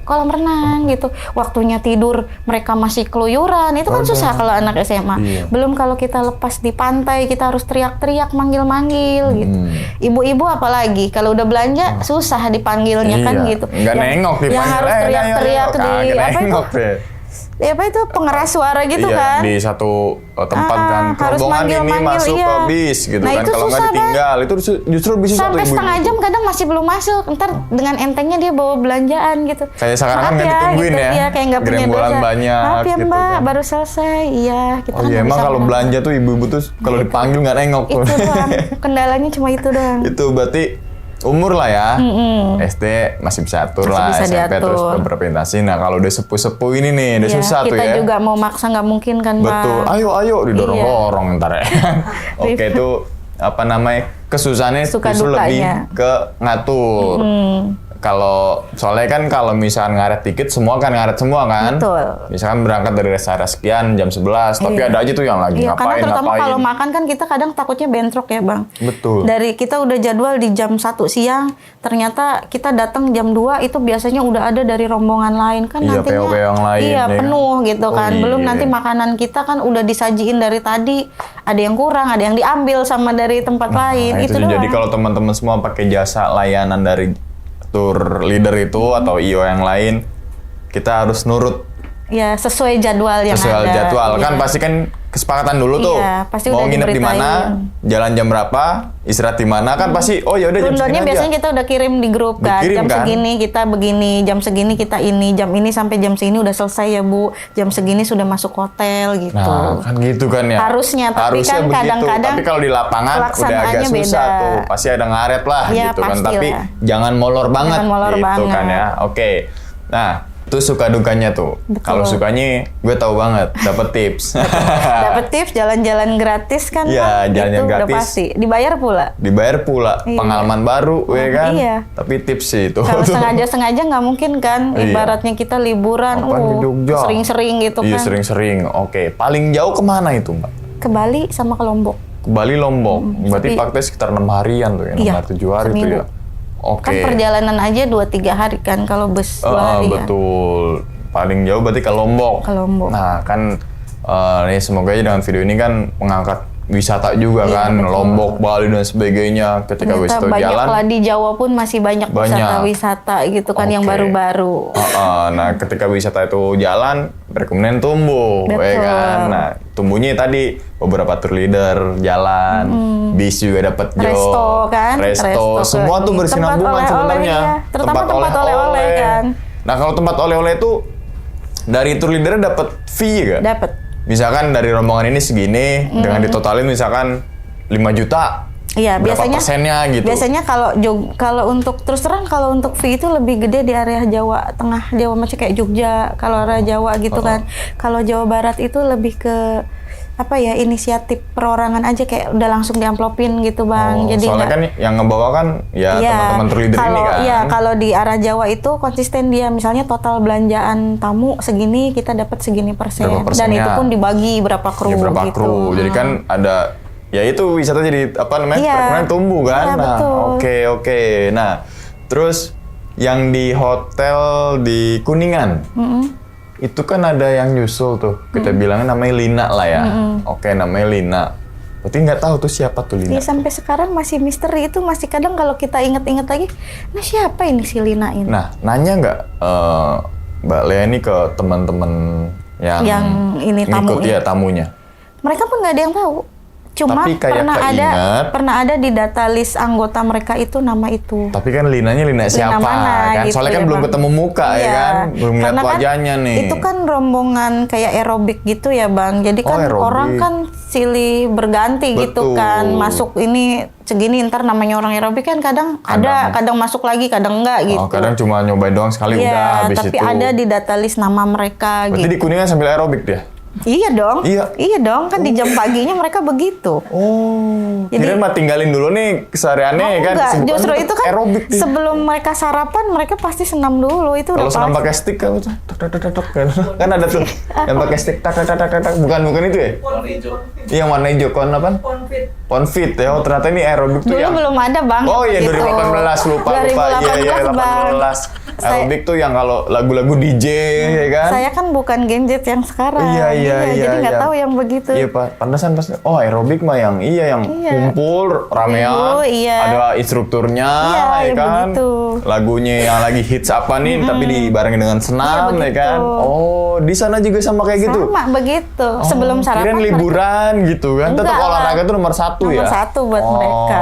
kolam renang gitu. Waktunya tidur mereka masih keluyuran. Itu kan susah kalau anak SMA. Iya. Belum kalau kita lepas di pantai, kita harus teriak-teriak, manggil-manggil gitu. Ibu-ibu apalagi kalau udah belanja susah dipanggilnya kan Iya. gitu. Nggak nengok dipanggil. Yang harus teriak-teriak di apa itu? Apa itu pengeras suara gitu iya, kan? di satu tempat kan. harus Rombongan ini manggil-manggil, masuk iya. ke bis gitu Nah, kan. itu Kalau nggak susah, ditinggal, itu justru bisa satu sampai ibu-ibu. setengah jam kadang masih belum masuk. Ntar dengan entengnya dia bawa belanjaan gitu. Kayak sekarang kan Maaf nggak ditungguin gitu. ya. Iya, kayak nggak punya Gerombolan dosa. banyak Maaf ya gitu mbak, kan. baru selesai. Iya, kita Oh kan iya, nggak emang bisa kalau menang. belanja tuh ibu-ibu tuh kalau dipanggil nggak nengok tuh. Itu doang. Kendalanya cuma itu doang. Itu berarti umur lah ya. SD masih bisa atur Masih lah, bisa SMP diatur. terus beberapa instansi. Nah kalau udah sepuh-sepuh ini nih, udah Iya, susah tuh kita ya. juga mau maksa nggak mungkin kan mbak. Betul, ayo didorong-dorong ntar ya. Oke, itu apa namanya, kesusahannya Suka justru lebih dukanya. ke ngatur. Kalau soalnya kan kalau misalkan ngaret dikit semua kan ngaret semua kan. Betul. Misalkan berangkat dari rest area sekian jam 11, tapi Iya. ada aja tuh yang lagi Iya, karena terutama ngapain. kalau makan kan kita kadang takutnya bentrok ya bang. Betul. Dari kita udah jadwal di jam 1 siang, ternyata kita datang jam 2 itu biasanya udah ada dari rombongan lain kan Iya, nantinya. PO yang lain, Iya, ya kan? penuh gitu Oh, kan. Belum iya. nanti makanan kita kan udah disajiin dari tadi, ada yang kurang, ada yang diambil sama dari tempat lain. Nah, itu doang. jadi kalau teman-teman semua pakai jasa layanan dari tour leader itu atau IO yang lain, kita harus nurut Ya sesuai jadwal yang sesuai ada. jadwal Iya. kan pasti kan kesepakatan dulu tuh. Iya, pasti mau udah nginep di mana, diberitain. jalan jam berapa, istirahat di mana kan pasti oh ya udah jam Rundonnya segini biasanya aja. kita udah kirim di grup kan. Dikirim, Jam kan? segini kita begini, jam segini kita ini, jam ini sampai jam segini udah selesai ya Bu. Jam segini sudah masuk hotel gitu. Nah, kan gitu kan ya. Harusnya, tapi kan begitu. kadang-kadang Tapi kalau di lapangan udah agak pelaksanaannya susah beda. tuh. Pasti ada ngaret lah Ya, gitu kan. pasti Tapi lah. jangan molor banget Jangan molor gitu banget. kan ya. Oke. Nah, itu suka dukanya tuh. Betul. Kalau sukanya gue tahu banget, dapat tips. Dapat tips jalan-jalan gratis kan Iya, Bang? jalan-jalan Itu udah gratis. pasti. Dibayar pula. Dibayar pula, Iya. pengalaman baru, ya kan? Iya. Tapi tips sih itu. Kalau sengaja-sengaja nggak mungkin kan. Iya. Ibaratnya kita liburan, Apaan di Jogja? sering-sering gitu Iya, kan. sering-sering. Oke, paling jauh kemana itu, Mbak? Ke Bali sama ke Lombok. Ke Bali, Lombok. Berarti tapi- pakai sekitar 6 harian tuh ya, 6 Iya, hari 7 hari tuh seminggu. ya. Oke. Kan perjalanan aja 2-3 hari kan kalau bus 2 hari ya. Betul. Paling jauh berarti ke Lombok. Ke Lombok. Nah, kan nih semoga aja dengan video ini kan mengangkat wisata juga Iya, kan, betul. Lombok, Bali dan sebagainya. Ketika Ternyata wisata banyak jalan, lah di Jawa pun masih banyak Banyak. wisata-wisata gitu kan yang Oke. baru-baru. Nah, ketika wisata itu jalan, perekonomian tumbuh, ya Betul. kan. Nah, tumbuhnya tadi beberapa tour leader jalan, bis juga dapat job, Resto kan, resto, semua tuh ini. bersinambungan Tempat oleh-oleh, sebenarnya. iya. Terutama tempat oleh-oleh kan. Nah, kalau tempat oleh-oleh itu dari tour leader dapat fee gak? Dapat. Misalkan dari rombongan ini segini, dengan ditotalin misalkan 5 juta. Iya, berapa biasanya persennya gitu? Biasanya kalau untuk terus terang kalau untuk fee itu lebih gede di area Jawa Tengah, Jawa macam kayak Jogja, kalau area Jawa gitu kan. Kalau Jawa Barat itu lebih ke apa ya, inisiatif perorangan aja, kayak udah langsung diamplopin gitu Bang. Jadi soalnya kan yang ngebawa kan ya Iya, teman-teman tour leader ini kalau- kan. Iya, kalau di arah Jawa itu konsisten dia, misalnya total belanjaan tamu segini, kita dapat segini persen. Berapa Dan persennya? itu pun dibagi berapa kru Ya, berapa gitu. kru. Jadi kan ada ya itu wisata jadi apa namanya? Iya. Perekonomian tumbuh kan. Iya, Nah, betul. oke. Nah, terus yang di hotel di Kuningan. Itu kan ada yang nyusul tuh. Kita bilangnya namanya Lina lah ya. Oke, namanya Lina. Berarti nggak tahu tuh siapa tuh Lina. Iya, sampai sekarang masih misteri itu, masih kadang kalau kita inget-inget lagi, nah siapa ini si Lina ini? Nah, nanya nggak Mbak Lea ini ke teman-teman yang ini ngikut tamunya. ya tamunya? Mereka pun nggak ada yang tahu. Cuma Tapi kayak keinget. pernah ada di data list anggota mereka itu nama itu. Tapi kan Linanya Lina siapa mana, kan? gitu Soalnya kan ya, belum Bang. ketemu muka ya Iya. kan? Belum lihat Karena kan wajahnya nih. Itu kan rombongan kayak aerobik gitu ya Bang. Jadi Oh, kan aerobik. orang kan silih berganti gitu Betul. kan. Masuk ini segini, ntar namanya orang aerobik kan kadang ada, kadang masuk lagi, kadang enggak gitu. Oh, kadang cuma nyobain doang sekali udah Iya, habis tapi itu. ada di data list nama mereka Berarti gitu. di Kuningan sambil aerobik dia? Iya dong. Iya. dong, kan di jam paginya mereka begitu. Oh. Jadi- Kirain mah tinggalin dulu nih kesehariannya ya kan? Enggak, Kesibukan justru tetap itu kan aerobik nih. sebelum mereka sarapan mereka pasti senam dulu, itu Kalau udah senam pasti. pakai stick kan tok tok tok tok kan ada tuh yang pakai stick tak tak tak tak tak bukan itu ya? Iya, yang warna hijau kon apa? Ponfit ya. Oh, ternyata ini aerobik tuh Dulu yang belum ada Bang. Oh iya, gitu. 2018 lupa. Iya 2018 Bang. 18. Aerobik tuh yang kalau lagu-lagu DJ ya kan? Saya kan bukan gadget yang sekarang. Iya. Jadi nggak iya. tahu yang begitu. Iya Pak, pantesan pas. Oh aerobik mah yang yang kumpul ramean, Iya. ada instrukturnya, Iya, ya yang kan. begitu. Lagunya yang lagi hits apa nih, tapi dibarengin dengan senam, Iya, ya kan. begitu. Oh di sana juga sama kayak gitu. Sama begitu. Oh, Sebelum sarapan. kirain liburan gitu kan. Tetap Enggak lah. olahraga tuh nomor satu ya. Nomor satu buat mereka.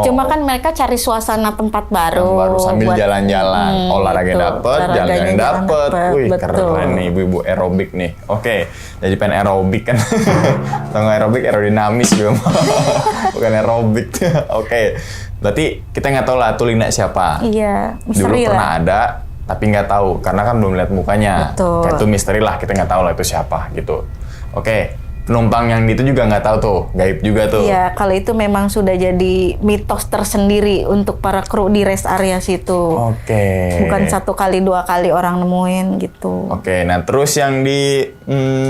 Cuma kan mereka cari suasana tempat baru. Yang baru sambil buat- jalan-jalan, olahraga gitu. dapet, Olahraganya jalan-jalan dapet. Wih betul. keren nih ibu-ibu aerobik nih. Oke, jadi pengen aerobik kan. Kalau nggak aerobik aerodinamis juga. Bukan aerobik. Oke, berarti kita nggak tahu lah tuh Lina siapa. Iya, Dulu misteri pernah lah. ada, tapi nggak tahu karena kan belum lihat mukanya. Betul. Kayak itu misteri lah, kita nggak tahu lah itu siapa gitu. Oke, penumpang yang itu juga nggak tahu tuh, gaib juga tuh. Iya, kalau itu memang sudah jadi mitos tersendiri untuk para kru di rest area situ. Oke. Bukan 1 kali 2 kali orang nemuin gitu. Oke, nah terus yang di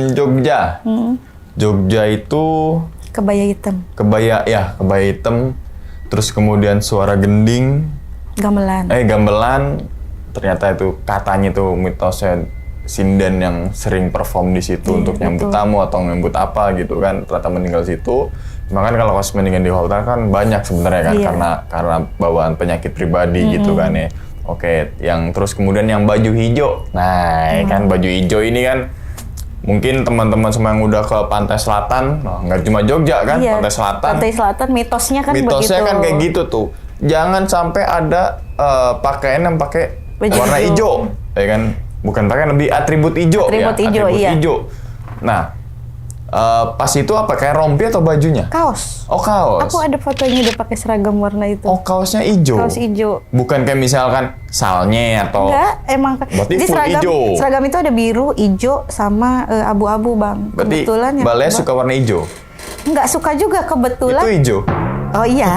Jogja. Jogja itu Kebaya hitam, kebaya hitam, terus kemudian suara gending, gamelan. gamelan, ternyata itu katanya tuh mitosnya sinden yang sering perform di situ untuk nyambut betul. tamu atau nyambut apa gitu kan, ternyata meninggal situ. Makanya kalau pas meninggal di hotel kan banyak sebenarnya kan Iya. karena bawaan penyakit pribadi gitu kan ya. Oke, yang terus kemudian yang baju hijau. Nah, kan baju hijau ini kan mungkin teman-teman semua yang udah ke Pantai Selatan, nggak cuma Jogja kan, Iya, Pantai Selatan. Pantai Selatan mitosnya kan Mitosnya begitu. kan kayak gitu tuh. Jangan sampai ada pakaian yang pakai Baju warna hijau. hijau, ya kan? Bukan pakaian, lebih atribut hijau Atribut ya. hijau, Atribut iya. hijau. Nah, pas itu apa? Kayak rompi atau bajunya? Kaos. Oh, kaos. Aku ada fotonya dia pakai seragam warna itu. Oh, kaosnya hijau. Kaos hijau. Bukan kayak misalkan salnya atau Enggak, emang. Berarti Jadi full hijau. seragam itu ada biru, hijau, sama abu-abu, Bang. berarti Kebetulan ya. Balenya suka warna hijau. Enggak suka juga kebetulan. Itu hijau. Oh iya,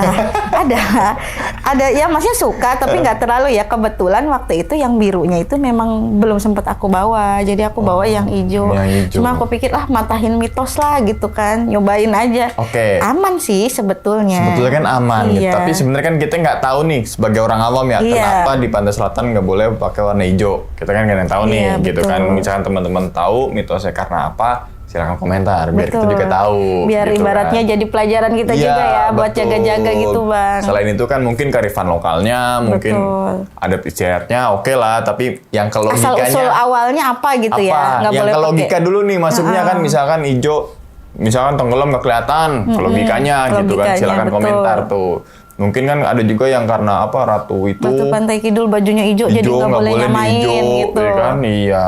ada ya maksudnya suka tapi nggak terlalu ya. Kebetulan waktu itu yang birunya itu memang belum sempat aku bawa, jadi aku bawa yang hijau. yang hijau. Cuma aku pikir matahin mitos lah gitu kan, nyobain aja. Oke. Aman sih sebetulnya. Sebetulnya kan aman gitu. Iya. Tapi sebenarnya kan kita nggak tahu nih sebagai orang awam ya, Iya. kenapa di Pantai Selatan nggak boleh pakai warna hijau. Kita kan nggak ada yang tahu nih Iya, gitu betul. kan. Misalkan teman-teman tahu mitosnya karena apa, silakan komentar biar kita Betul. juga tahu. Biar gitu ibaratnya kan. jadi pelajaran kita Iya, juga ya buat betul. jaga-jaga gitu, Bang. Selain itu kan mungkin kearifan lokalnya, mungkin Betul. ada istiadatnya oke lah, tapi yang ke Asal logikanya usul awalnya apa gitu ya, nggak yang boleh ke pakai. logika dulu nih masuknya kan misalkan hijau, misalkan tenggelam nggak kelihatan, ke logikanya gitu kan, Logikanya, silakan betul. komentar tuh. Mungkin kan ada juga yang karena apa ratu itu Batu Pantai Kidul bajunya hijau, jadi nggak boleh nyamain hijau, gitu. ya kan? Iya,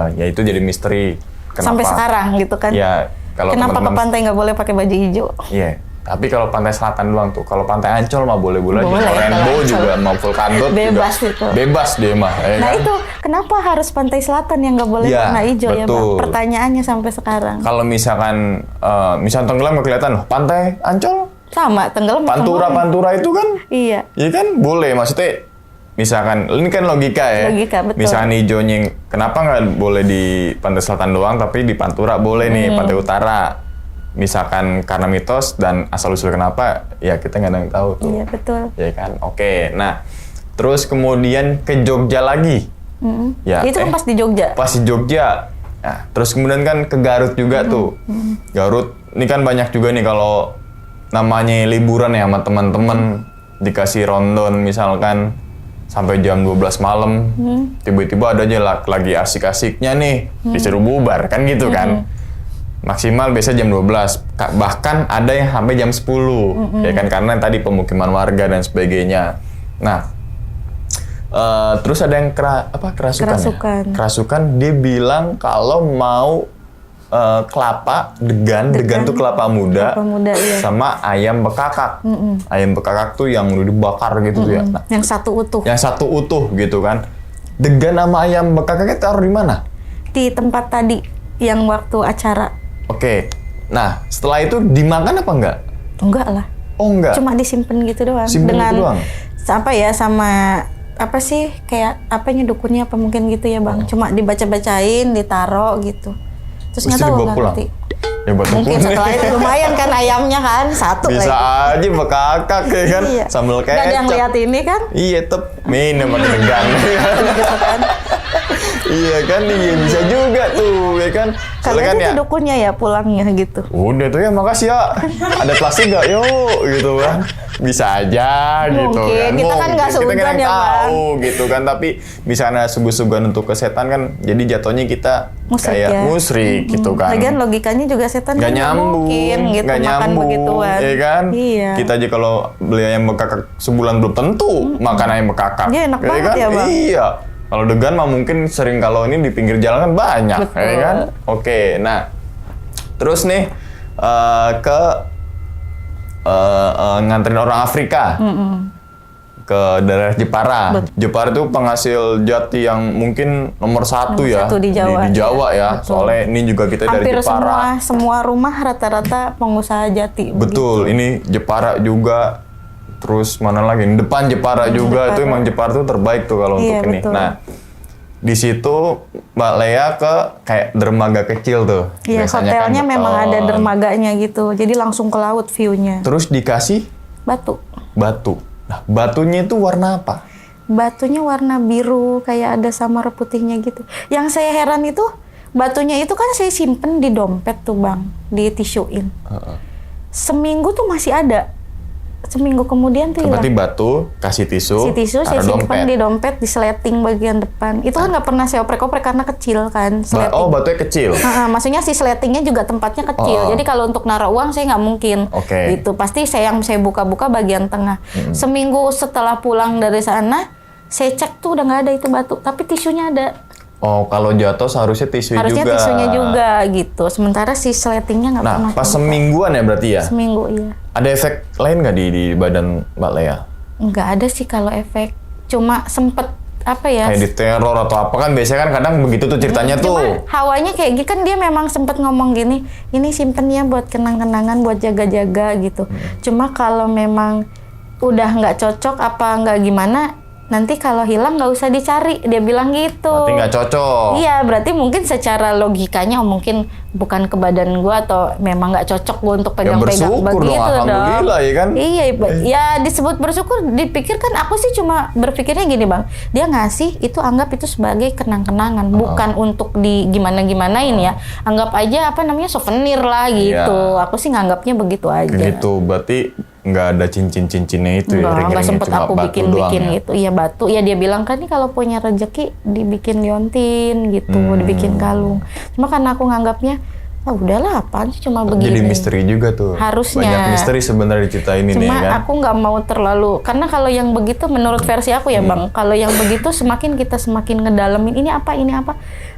ya itu jadi misteri. Kenapa? Sampai sekarang gitu kan. Ya, kalau Kenapa ke teman-teman pantai nggak boleh pakai baju hijau? Iya, tapi kalau Pantai Selatan doang tuh. Kalau Pantai Ancol mah boleh-boleh aja. Boleh, Mau kalau Rainbow Ancol. juga, mau Vulcandot Bebas juga. itu. Bebas dia mah, ya Nah kan? itu kenapa harus Pantai Selatan yang nggak boleh Iya, warna hijau ya, Bang? betul. Pertanyaannya sampai sekarang. Kalau misalkan, tenggelam nggak kelihatan, loh, Pantai Ancol, Sama, tenggelam. Pantura itu kan, Iya. ya kan boleh. Maksudnya, misalkan, ini kan logika ya. Logika, betul. Misalkan hijaunya, kenapa nggak boleh di Pantai Selatan doang, tapi di Pantura boleh nih, Pantai Utara. Misalkan karena mitos dan asal-usul kenapa, ya kita nggak ada yang tahu tuh. Iya, betul. Ya kan, oke. Nah, terus kemudian ke Jogja lagi. Ya, Itu kan pas di Jogja. pas di Jogja. Nah, terus kemudian kan ke Garut juga tuh. Garut, ini kan banyak juga nih kalau namanya liburan ya sama teman-teman dikasih rondon misalkan sampai jam 12 malam. Tiba-tiba ada aja lagi asik-asiknya nih, disuruh bubar kan gitu kan. Maksimal biasa jam 12, bahkan ada yang sampai jam 10, ya kan, karena tadi pemukiman warga dan sebagainya. Nah, terus ada yang kerasukan. Kerasukan. Ya? Kerasukan, dia bilang kalau mau kelapa, degan tuh kelapa muda, iya. sama ayam bekakak. Ayam bekakak tuh yang udah dibakar gitu tuh ya. Nah, Yang satu utuh. yang satu utuh gitu kan. Degan sama ayam bekakaknya taruh di mana? Di tempat tadi yang waktu acara. Oke. Nah, setelah itu dimakan apa enggak? Enggak lah. Oh, enggak. Cuma disimpan gitu doang. Simpen Dengan gitu doang? apa ya, sama apa sih, kayak apanya dukunnya apa mungkin gitu ya, Bang. Cuma dibaca-bacain, ditaro gitu. Terus nggak tahu, dibawa nggak pulang? ngerti. Ya buat Mungkin dukun. setelah itu lumayan kan ayamnya kan satu Bisa lagi. aja bekakak ya kan, Iya. sambal Nggak ada yang kecap. lihat ini kan? Iya, minum pakai degan. Gitu kan. Iya kan, iya bisa juga tuh, ya kan. Soalnya Kalian kan itu ya, dukunnya ya pulangnya gitu. udah tuh ya, makasih ya. Ada plastik nggak? Yuk, gitu kan. Bisa aja gitu Mungkin. kan. Kita kan nggak Mungkin. Kita seuzon yang ya, Bang. tahu gitu kan. Tapi bisa ada suguh-suguhan untuk kesehatan kan. Jadi jatuhnya kita Musrik kayak ya. musrik gitu kan. Lagian logikanya juga setan Nggak kan nyambung, mungkin gitu nggak makan nyambung, begituan. ya kan? Iya. Kita aja kalau beli ayam bekakak sebulan belum tentu makan ayam bekakak. Iya, enak banget kan? ya, Bang. Iya. Kalau degan mah mungkin sering kalau ini di pinggir jalan kan banyak, Betul. ya kan? Oke, nah terus nih ke nganterin orang Afrika ke daerah Jepara. Jepara itu penghasil jati yang mungkin nomor satu ya satu di Jawa, di Jawa ya. Betul. Soalnya ini juga kita Hampir dari Jepara. semua rumah rata-rata pengusaha jati. Betul, ini Jepara juga. Terus mana lagi? Depan Jepara juga. Jepara. Itu emang Jepara tuh terbaik tuh kalau Iya, untuk ini. betul. Nah, di situ Mbak Lea ke kayak dermaga kecil tuh. Iya, Biasanya kan hotelnya memang beton. ada dermaganya gitu. Jadi langsung ke laut view-nya. Terus dikasih Batu. batu. Nah, batunya itu warna apa? Batunya warna biru, kayak ada samar putihnya gitu. Yang saya heran itu, batunya itu kan saya simpen di dompet tuh, Bang. Di tisuin. Seminggu tuh masih ada. seminggu kemudian tuh Berarti hilang. batu, kasih Si tisu saya taruh simpan di dompet, di sleting bagian depan. Itu kan nggak pernah saya oprek-oprek karena kecil kan sleting. Oh, batunya kecil. Maksudnya si sletingnya juga tempatnya kecil. Oh. Jadi kalau untuk naruh uang saya nggak mungkin. Oke. Gitu. Pasti saya buka-buka bagian tengah. Seminggu setelah pulang dari sana, saya cek tuh udah nggak ada itu batu. Tapi tisunya ada. Oh, kalau jatuh seharusnya tisu Harusnya juga. tisunya juga gitu. Sementara si sletingnya nggak pernah. Nah, pas keluar. semingguan ya berarti ya? Seminggu iya. Ada efek lain nggak di badan Mbak Lea? Nggak ada sih kalau efek. Cuma sempet apa ya? Kayak diteror atau apa kan biasanya kan kadang begitu tuh ceritanya Cuma tuh. hawanya kayak gitu kan dia memang sempet ngomong gini, ini simpen ya buat kenang-kenangan, buat jaga-jaga gitu. Cuma kalau memang udah nggak cocok apa nggak gimana, nanti kalau hilang nggak usah dicari, dia bilang gitu. Berarti nggak cocok. Iya, berarti mungkin secara logikanya mungkin bukan ke badan gua atau memang nggak cocok gua untuk pegang-pegang bersyukur dong, begitu alhamdulillah, ya kan? Iya, ya disebut bersyukur, dipikir kan aku sih cuma berpikirnya gini bang, dia ngasih itu anggap itu sebagai kenang-kenangan, bukan untuk di gimana-gimanain ya, anggap aja apa namanya souvenir lah gitu. Aku sih nganggapnya begitu aja. Gitu, berarti nggak ada cincin-cincinnya itu ya? Nggak sempet cuma aku batu bikin-bikin doang ya? gitu. Iya batu. Ya dia bilang kan nih kalau punya rezeki dibikin liontin gitu, dibikin kalung. Cuma karena aku nganggapnya, udahlah apaan sih cuma begini. Jadi misteri juga tuh. Harusnya. Banyak misteri sebenarnya diceritain ini Cuma kan. aku nggak mau terlalu, karena kalau yang begitu menurut versi aku ya bang, kalau yang begitu semakin kita semakin ngedalamin ini apa,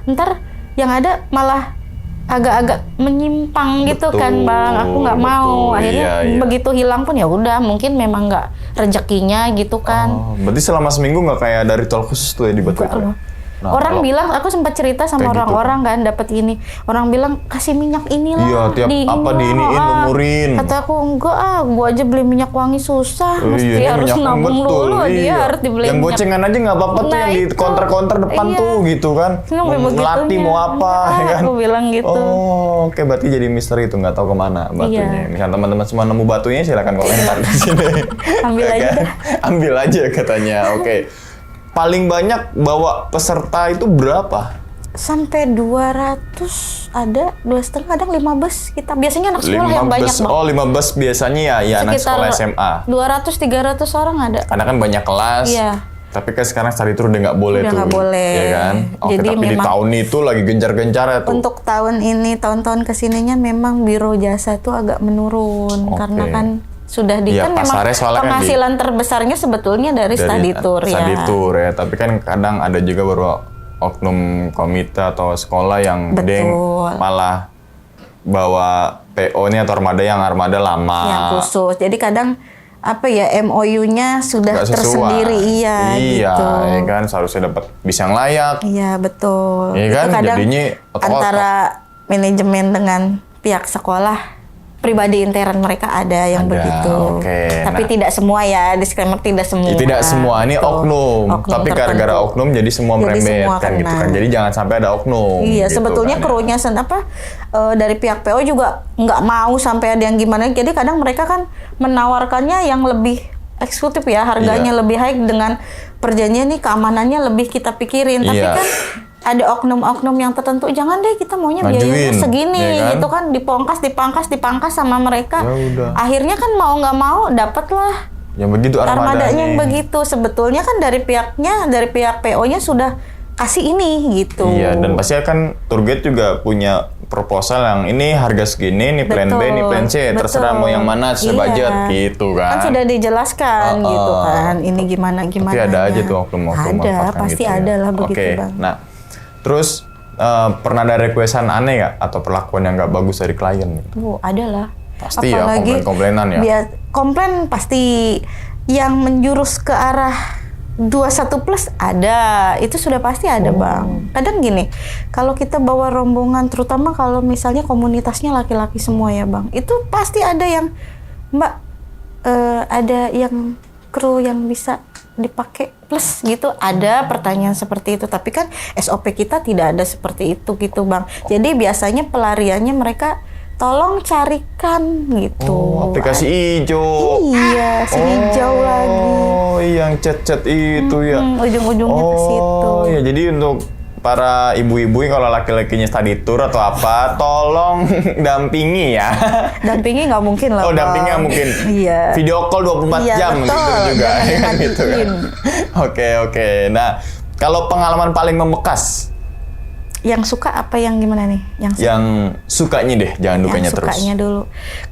ntar yang ada malah agak-agak menyimpang gitu kan bang. Aku nggak mau. Akhirnya iya. begitu hilang pun ya udah, mungkin memang nggak rezekinya gitu kan. Oh, berarti selama seminggu nggak kayak ada ritual khusus tuh ya di batu Enggak itu? loh. Nah, orang kalau- bilang, aku sempat cerita sama Kayak gitu. orang-orang kan dapat ini. Orang bilang kasih minyak inilah. Iya, tiap apa diiniin, lumurin. Kata aku enggak gua aja beli minyak wangi susah. Mesti ini harus minyak nabung betul, dulu. Dia iya. harus dibeli Yang minyak. gocengan aja nggak apa-apa tuh, Nah, yang di itu. konter-konter depan Iya. tuh gitu kan. Sampai Mau begitunya. melatih mau apa ya kan. Aku bilang gitu. Oh, oke, berarti jadi misteri itu nggak tahu kemana batunya. Iya. Misalnya teman-teman semua nemu batunya silakan komentar di sini. Ambil Ya aja kan? dah. Ambil aja katanya. Oke. Paling banyak bawa peserta itu berapa? Sampai 200 ada, 2,5 kadang 5 bus kita. Biasanya anak sekolah yang banyak bang. Oh, 5 bus biasanya ya anak sekolah SMA. 200-300 orang ada. Karena kan banyak kelas. Iya. Tapi kan sekarang study tour udah nggak boleh Udah tuh. nggak boleh. Ya kan? Oke, Jadi tapi di memang- tahun itu lagi gencar-gencarnya tuh. Untuk tahun ini, tahun-tahun kesininya memang biro jasa tuh agak menurun. Oke. Karena kan sudah di Iya, kan memang pasarnya soalnya kan penghasilan terbesarnya sebetulnya dari study tour ya. Study tour ya. Tapi kan kadang ada juga beberapa oknum komite atau sekolah yang Betul. deng malah bawa PO-nya atau armada lama. Yang khusus. Jadi kadang apa ya MOU-nya sudah Nggak sesuai. tersendiri Iya, gitu. ya kan seharusnya dapat bis yang layak. Iya betul. Iya Itu kan? kadang Jadinya otot-otot. antara manajemen dengan pihak sekolah pribadi intern mereka ada yang Ada, begitu. oke. Tapi Nah. tidak semua ya, disclaimer tidak semua. Tidak semua ini Gitu. oknum, tapi gara-gara tertentu. oknum jadi semua Jadi merembet semua kan gitu kena. kan. Jadi jangan sampai ada oknum. Iya, gitu sebetulnya kan, ya. krunya dari pihak PO juga nggak mau sampai ada yang gimana. Jadi kadang mereka kan menawarkannya yang lebih eksekutif ya, harganya Iya. lebih high dengan perjanjian nih keamanannya lebih kita pikirin. Tapi Iya. kan ada oknum-oknum yang tertentu, jangan deh kita maunya Majuin, biayanya segini, ya kan? gitu kan dipangkas sama mereka. Ya udah. Akhirnya kan mau nggak mau dapatlah Yang begitu armadanya yang nih. begitu. Sebetulnya kan dari pihak PO-nya sudah kasih ini gitu. Iya, dan pasti kan tour guide juga punya proposal yang ini harga segini, ini plan B, ini plan C, terserah mau yang mana sesuai budget gitu kan. Kan sudah dijelaskan gitu kan. Ini gimana. Tapi ada aja tuh oknum-oknum Ada, manfaatkan pasti gitu ya. ada lah begitu Oke, bang. nah terus pernah ada requestan aneh nggak atau perlakuan yang nggak bagus dari klien? Ada lah. Pasti ya, komplain-komplainan ya? Komplain pasti yang menjurus ke arah 21 plus ada, itu sudah pasti ada bang. Kadang gini, kalau kita bawa rombongan, terutama kalau misalnya komunitasnya laki-laki semua ya bang, itu pasti ada yang mbak, ada yang kru yang bisa dipakai plus gitu, ada pertanyaan seperti itu. Tapi kan SOP kita tidak ada seperti itu gitu bang. Jadi biasanya pelariannya mereka tolong carikan gitu. Oh, aplikasi hijau. Iya, si hijau lagi. Oh, yang chat-chat itu ya. Ujung-ujungnya ke situ. Oh, ya jadi untuk para ibu-ibu kalau laki-lakinya study tour atau apa, tolong dampingi ya. Dampingi nggak mungkin lah. Oh, dampingi nggak mungkin. Iya. Video call 24 Iya, jam betul. gitu juga. Jangan Ya kan gitu kan. dihatiin. Oke. Nah, kalau pengalaman paling membekas, Yang suka apa yang gimana nih? yang sukanya deh, jangan dukanya yang terus. sukanya dulu.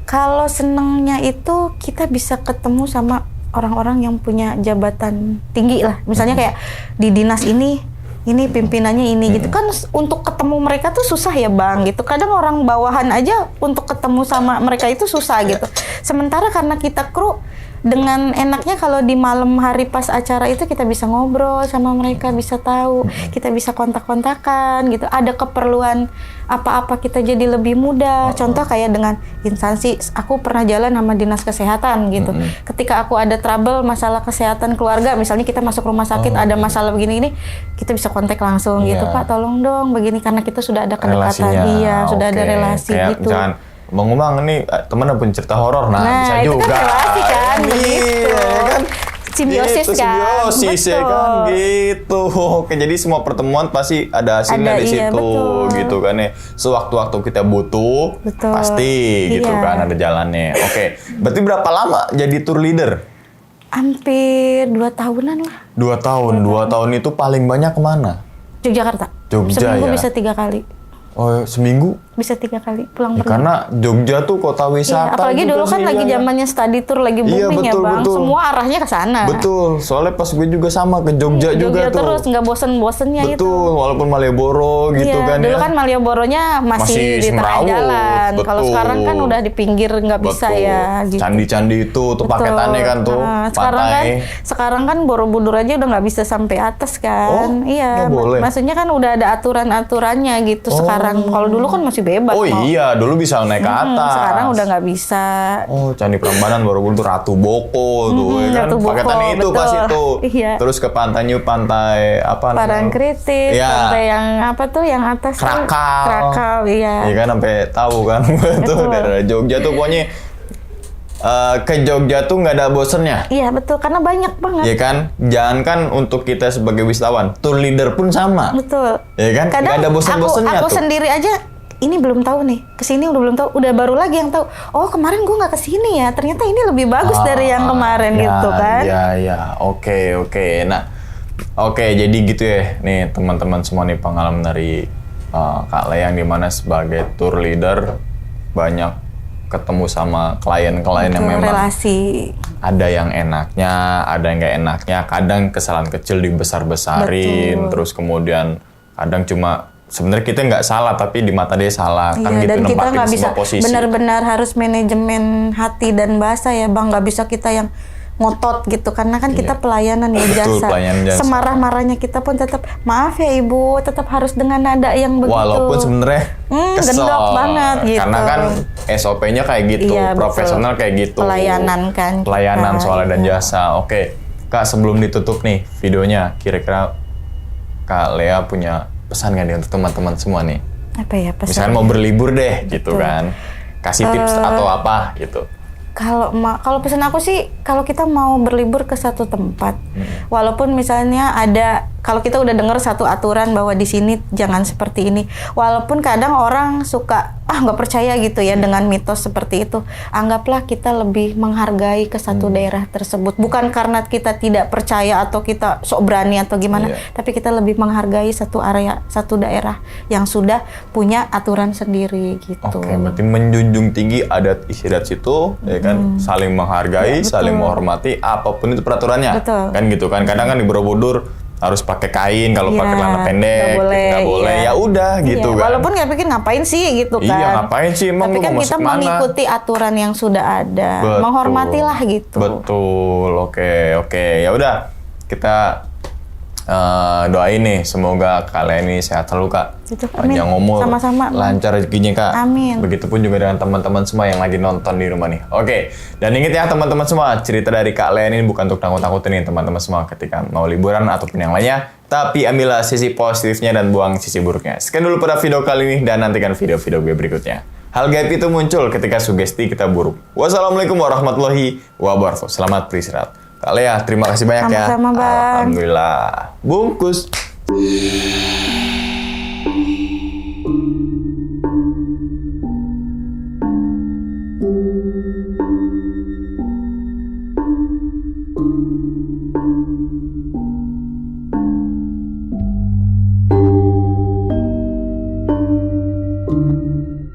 Kalau senengnya itu kita bisa ketemu sama orang-orang yang punya jabatan tinggi lah. Misalnya kayak di dinas ini pimpinannya ini gitu kan, untuk ketemu mereka tuh susah ya Bang gitu. Kadang orang bawahan aja untuk ketemu sama mereka itu susah gitu. Sementara karena kita kru, dengan enaknya kalau di malam hari pas acara itu kita bisa ngobrol sama mereka, bisa tahu, kita bisa kontak-kontakan gitu. Ada keperluan apa-apa kita jadi lebih mudah. Contoh kayak dengan instansi, aku pernah jalan sama dinas kesehatan gitu. Ketika aku ada trouble masalah kesehatan keluarga, misalnya kita masuk rumah sakit ada masalah begini ini, kita bisa kontak langsung gitu, Pak tolong dong begini, karena kita sudah ada kedekatan, Relasinya, sudah ada oke. relasi Kayak gitu. misalkan, Bang nih temen punya cerita horor, bisa Nah, itu juga. kan relasi kan, begitu. Iya, kan? Simbiosis Gitu, kan. simbiosis ya Betul. kan gitu. Oke, jadi semua pertemuan pasti ada hasilnya Ada, di iya, situ betul. gitu kan ya. Sewaktu-waktu kita butuh, Betul. pasti gitu Iya. kan ada jalannya. Oke, berarti berapa lama jadi tour leader? Hampir 2 tahunan lah. 2 tahun. 2 tahun itu paling banyak kemana? Yogyakarta. Jogja, Seminggu ya? bisa 3 kali. Oh, seminggu? Bisa 3 kali pulang Ya, pergi. karena Jogja tuh kota Iya, wisata. apalagi juga dulu kan sih, lagi ya. zamannya study tour lagi Iya, booming ya betul, Bang. betul. Semua arahnya ke sana. Betul, soalnya pas gue juga sama ke Jogja juga tuh. terus nggak bosen-bosennya itu. Betul, walaupun Malioboro gitu Iya, kan dulu ya. kan Malioboronya masih di tengah semrawut, jalan. Kalau betul. sekarang kan udah di pinggir, nggak bisa Betul. ya gitu. Candi-candi itu tuh Betul. paketannya kan tuh, Sekarang kan Borobudur aja udah nggak bisa sampai atas kan. Oh, Iya, nggak boleh. maksudnya kan udah ada aturan-aturannya gitu sekarang. Kalau dulu kan masih bebas. Oh mau. iya, dulu bisa naik ke atas. Sekarang udah nggak bisa. Oh, Candi Prambanan Borobudur tuh Ratu Boko tuh ya kan. Ratu Boko, Paketannya itu betul. pas itu. Iya. Terus ke pantainya pantai apa namanya? Parangkritis, Iya. sampai yang apa tuh yang atas tuh? Krakal. Krakal, iya. Iya kan sampai tahu kan tuh Betul. daerah Jogja tuh pokoknya ke Jogja tuh nggak ada bosennya. Iya betul, karena banyak banget. Ya kan, jangankan untuk kita sebagai wisatawan, tour leader pun sama. Betul. Ya kan, Kadang nggak ada bosen-bosennya aku tuh. sendiri aja ini belum tahu nih, kesini udah belum tahu, udah baru lagi yang tahu. Oh kemarin gue nggak kesini ya, ternyata ini lebih bagus dari yang kemarin ya, gitu kan. Ya, oke. Nah, oke, jadi gitu ya, nih teman-teman semua nih pengalaman dari Kak Lea yang dimana sebagai tour leader banyak ketemu sama klien-klien yang Betul, memang relasi. ada yang enaknya, ada yang nggak enaknya. Kadang kesalahan kecil dibesar-besarin, Betul. terus kemudian kadang cuma sebenarnya kita nggak salah tapi di mata dia salah kan Iya, gitu, dan kita nempatin nggak bisa semua posisi. benar-benar harus manajemen hati dan bahasa ya Bang, nggak bisa kita yang ngotot gitu karena kan kita pelayanan ya, Betul, jasa. pelayanan jasa. Semarah-marahnya kita pun tetap maaf ya Ibu, tetap harus dengan nada yang begitu. Walaupun sebenarnya kesel gendok banget gitu. karena kan SOP-nya kayak gitu, Iya, profesional betul. kayak gitu. Pelayanan kan Pelayanan kita, soalnya dan iya. jasa. Oke, Kak sebelum ditutup nih videonya, kira-kira Kak Lea punya pesan nggak nih untuk teman-teman semua nih? Apa ya pesan? Misalnya mau berlibur deh gitu Betul. kan, kasih tips atau apa gitu. Kalau pesan aku sih, kalau kita mau berlibur ke satu tempat, walaupun misalnya ada, kalau kita udah dengar satu aturan bahwa di sini jangan seperti ini, walaupun kadang orang suka nggak percaya gitu ya dengan mitos seperti itu, anggaplah kita lebih menghargai ke satu daerah tersebut, bukan karena kita tidak percaya atau kita sok berani atau gimana, tapi kita lebih menghargai satu area, satu daerah yang sudah punya aturan sendiri gitu. Oke, berarti menjunjung tinggi adat istiadat situ, ya kan, saling menghargai, saling menghormati, apapun itu peraturannya, Betul. kan gitu kan. Kadang kan di Borobudur harus pakai kain, kalau Iya, pakai celana pendek nggak boleh, iya. ya udah gitu Iya, kan. walaupun nggak pikir ngapain sih gitu kan. Iya, ngapain sih, emang tapi lu kan mau kita masuk mana? mengikuti aturan yang sudah ada, Betul. menghormatilah gitu. Betul, oke. Ya udah, kita doain nih, semoga kalian ini sehat selalu Kak. Gitu, amin. Panjang umur, Sama-sama. lancar rezekinya Kak. Amin. Begitupun juga dengan teman-teman semua yang lagi nonton di rumah nih. Oke, dan ingat ya teman-teman semua, cerita dari Kak Lea ini bukan untuk takut-takutin nih teman-teman semua ketika mau liburan ataupun yang lainnya. Tapi ambillah sisi positifnya dan buang sisi buruknya. Sekian dulu pada video kali ini dan nantikan video-video gue berikutnya. Hal gaib itu muncul ketika sugesti kita buruk. Wassalamualaikum warahmatullahi wabarakatuh. Selamat beristirahat. Kak Lea, terima kasih banyak ya. Sama-sama, Bang. Alhamdulillah. Bungkus.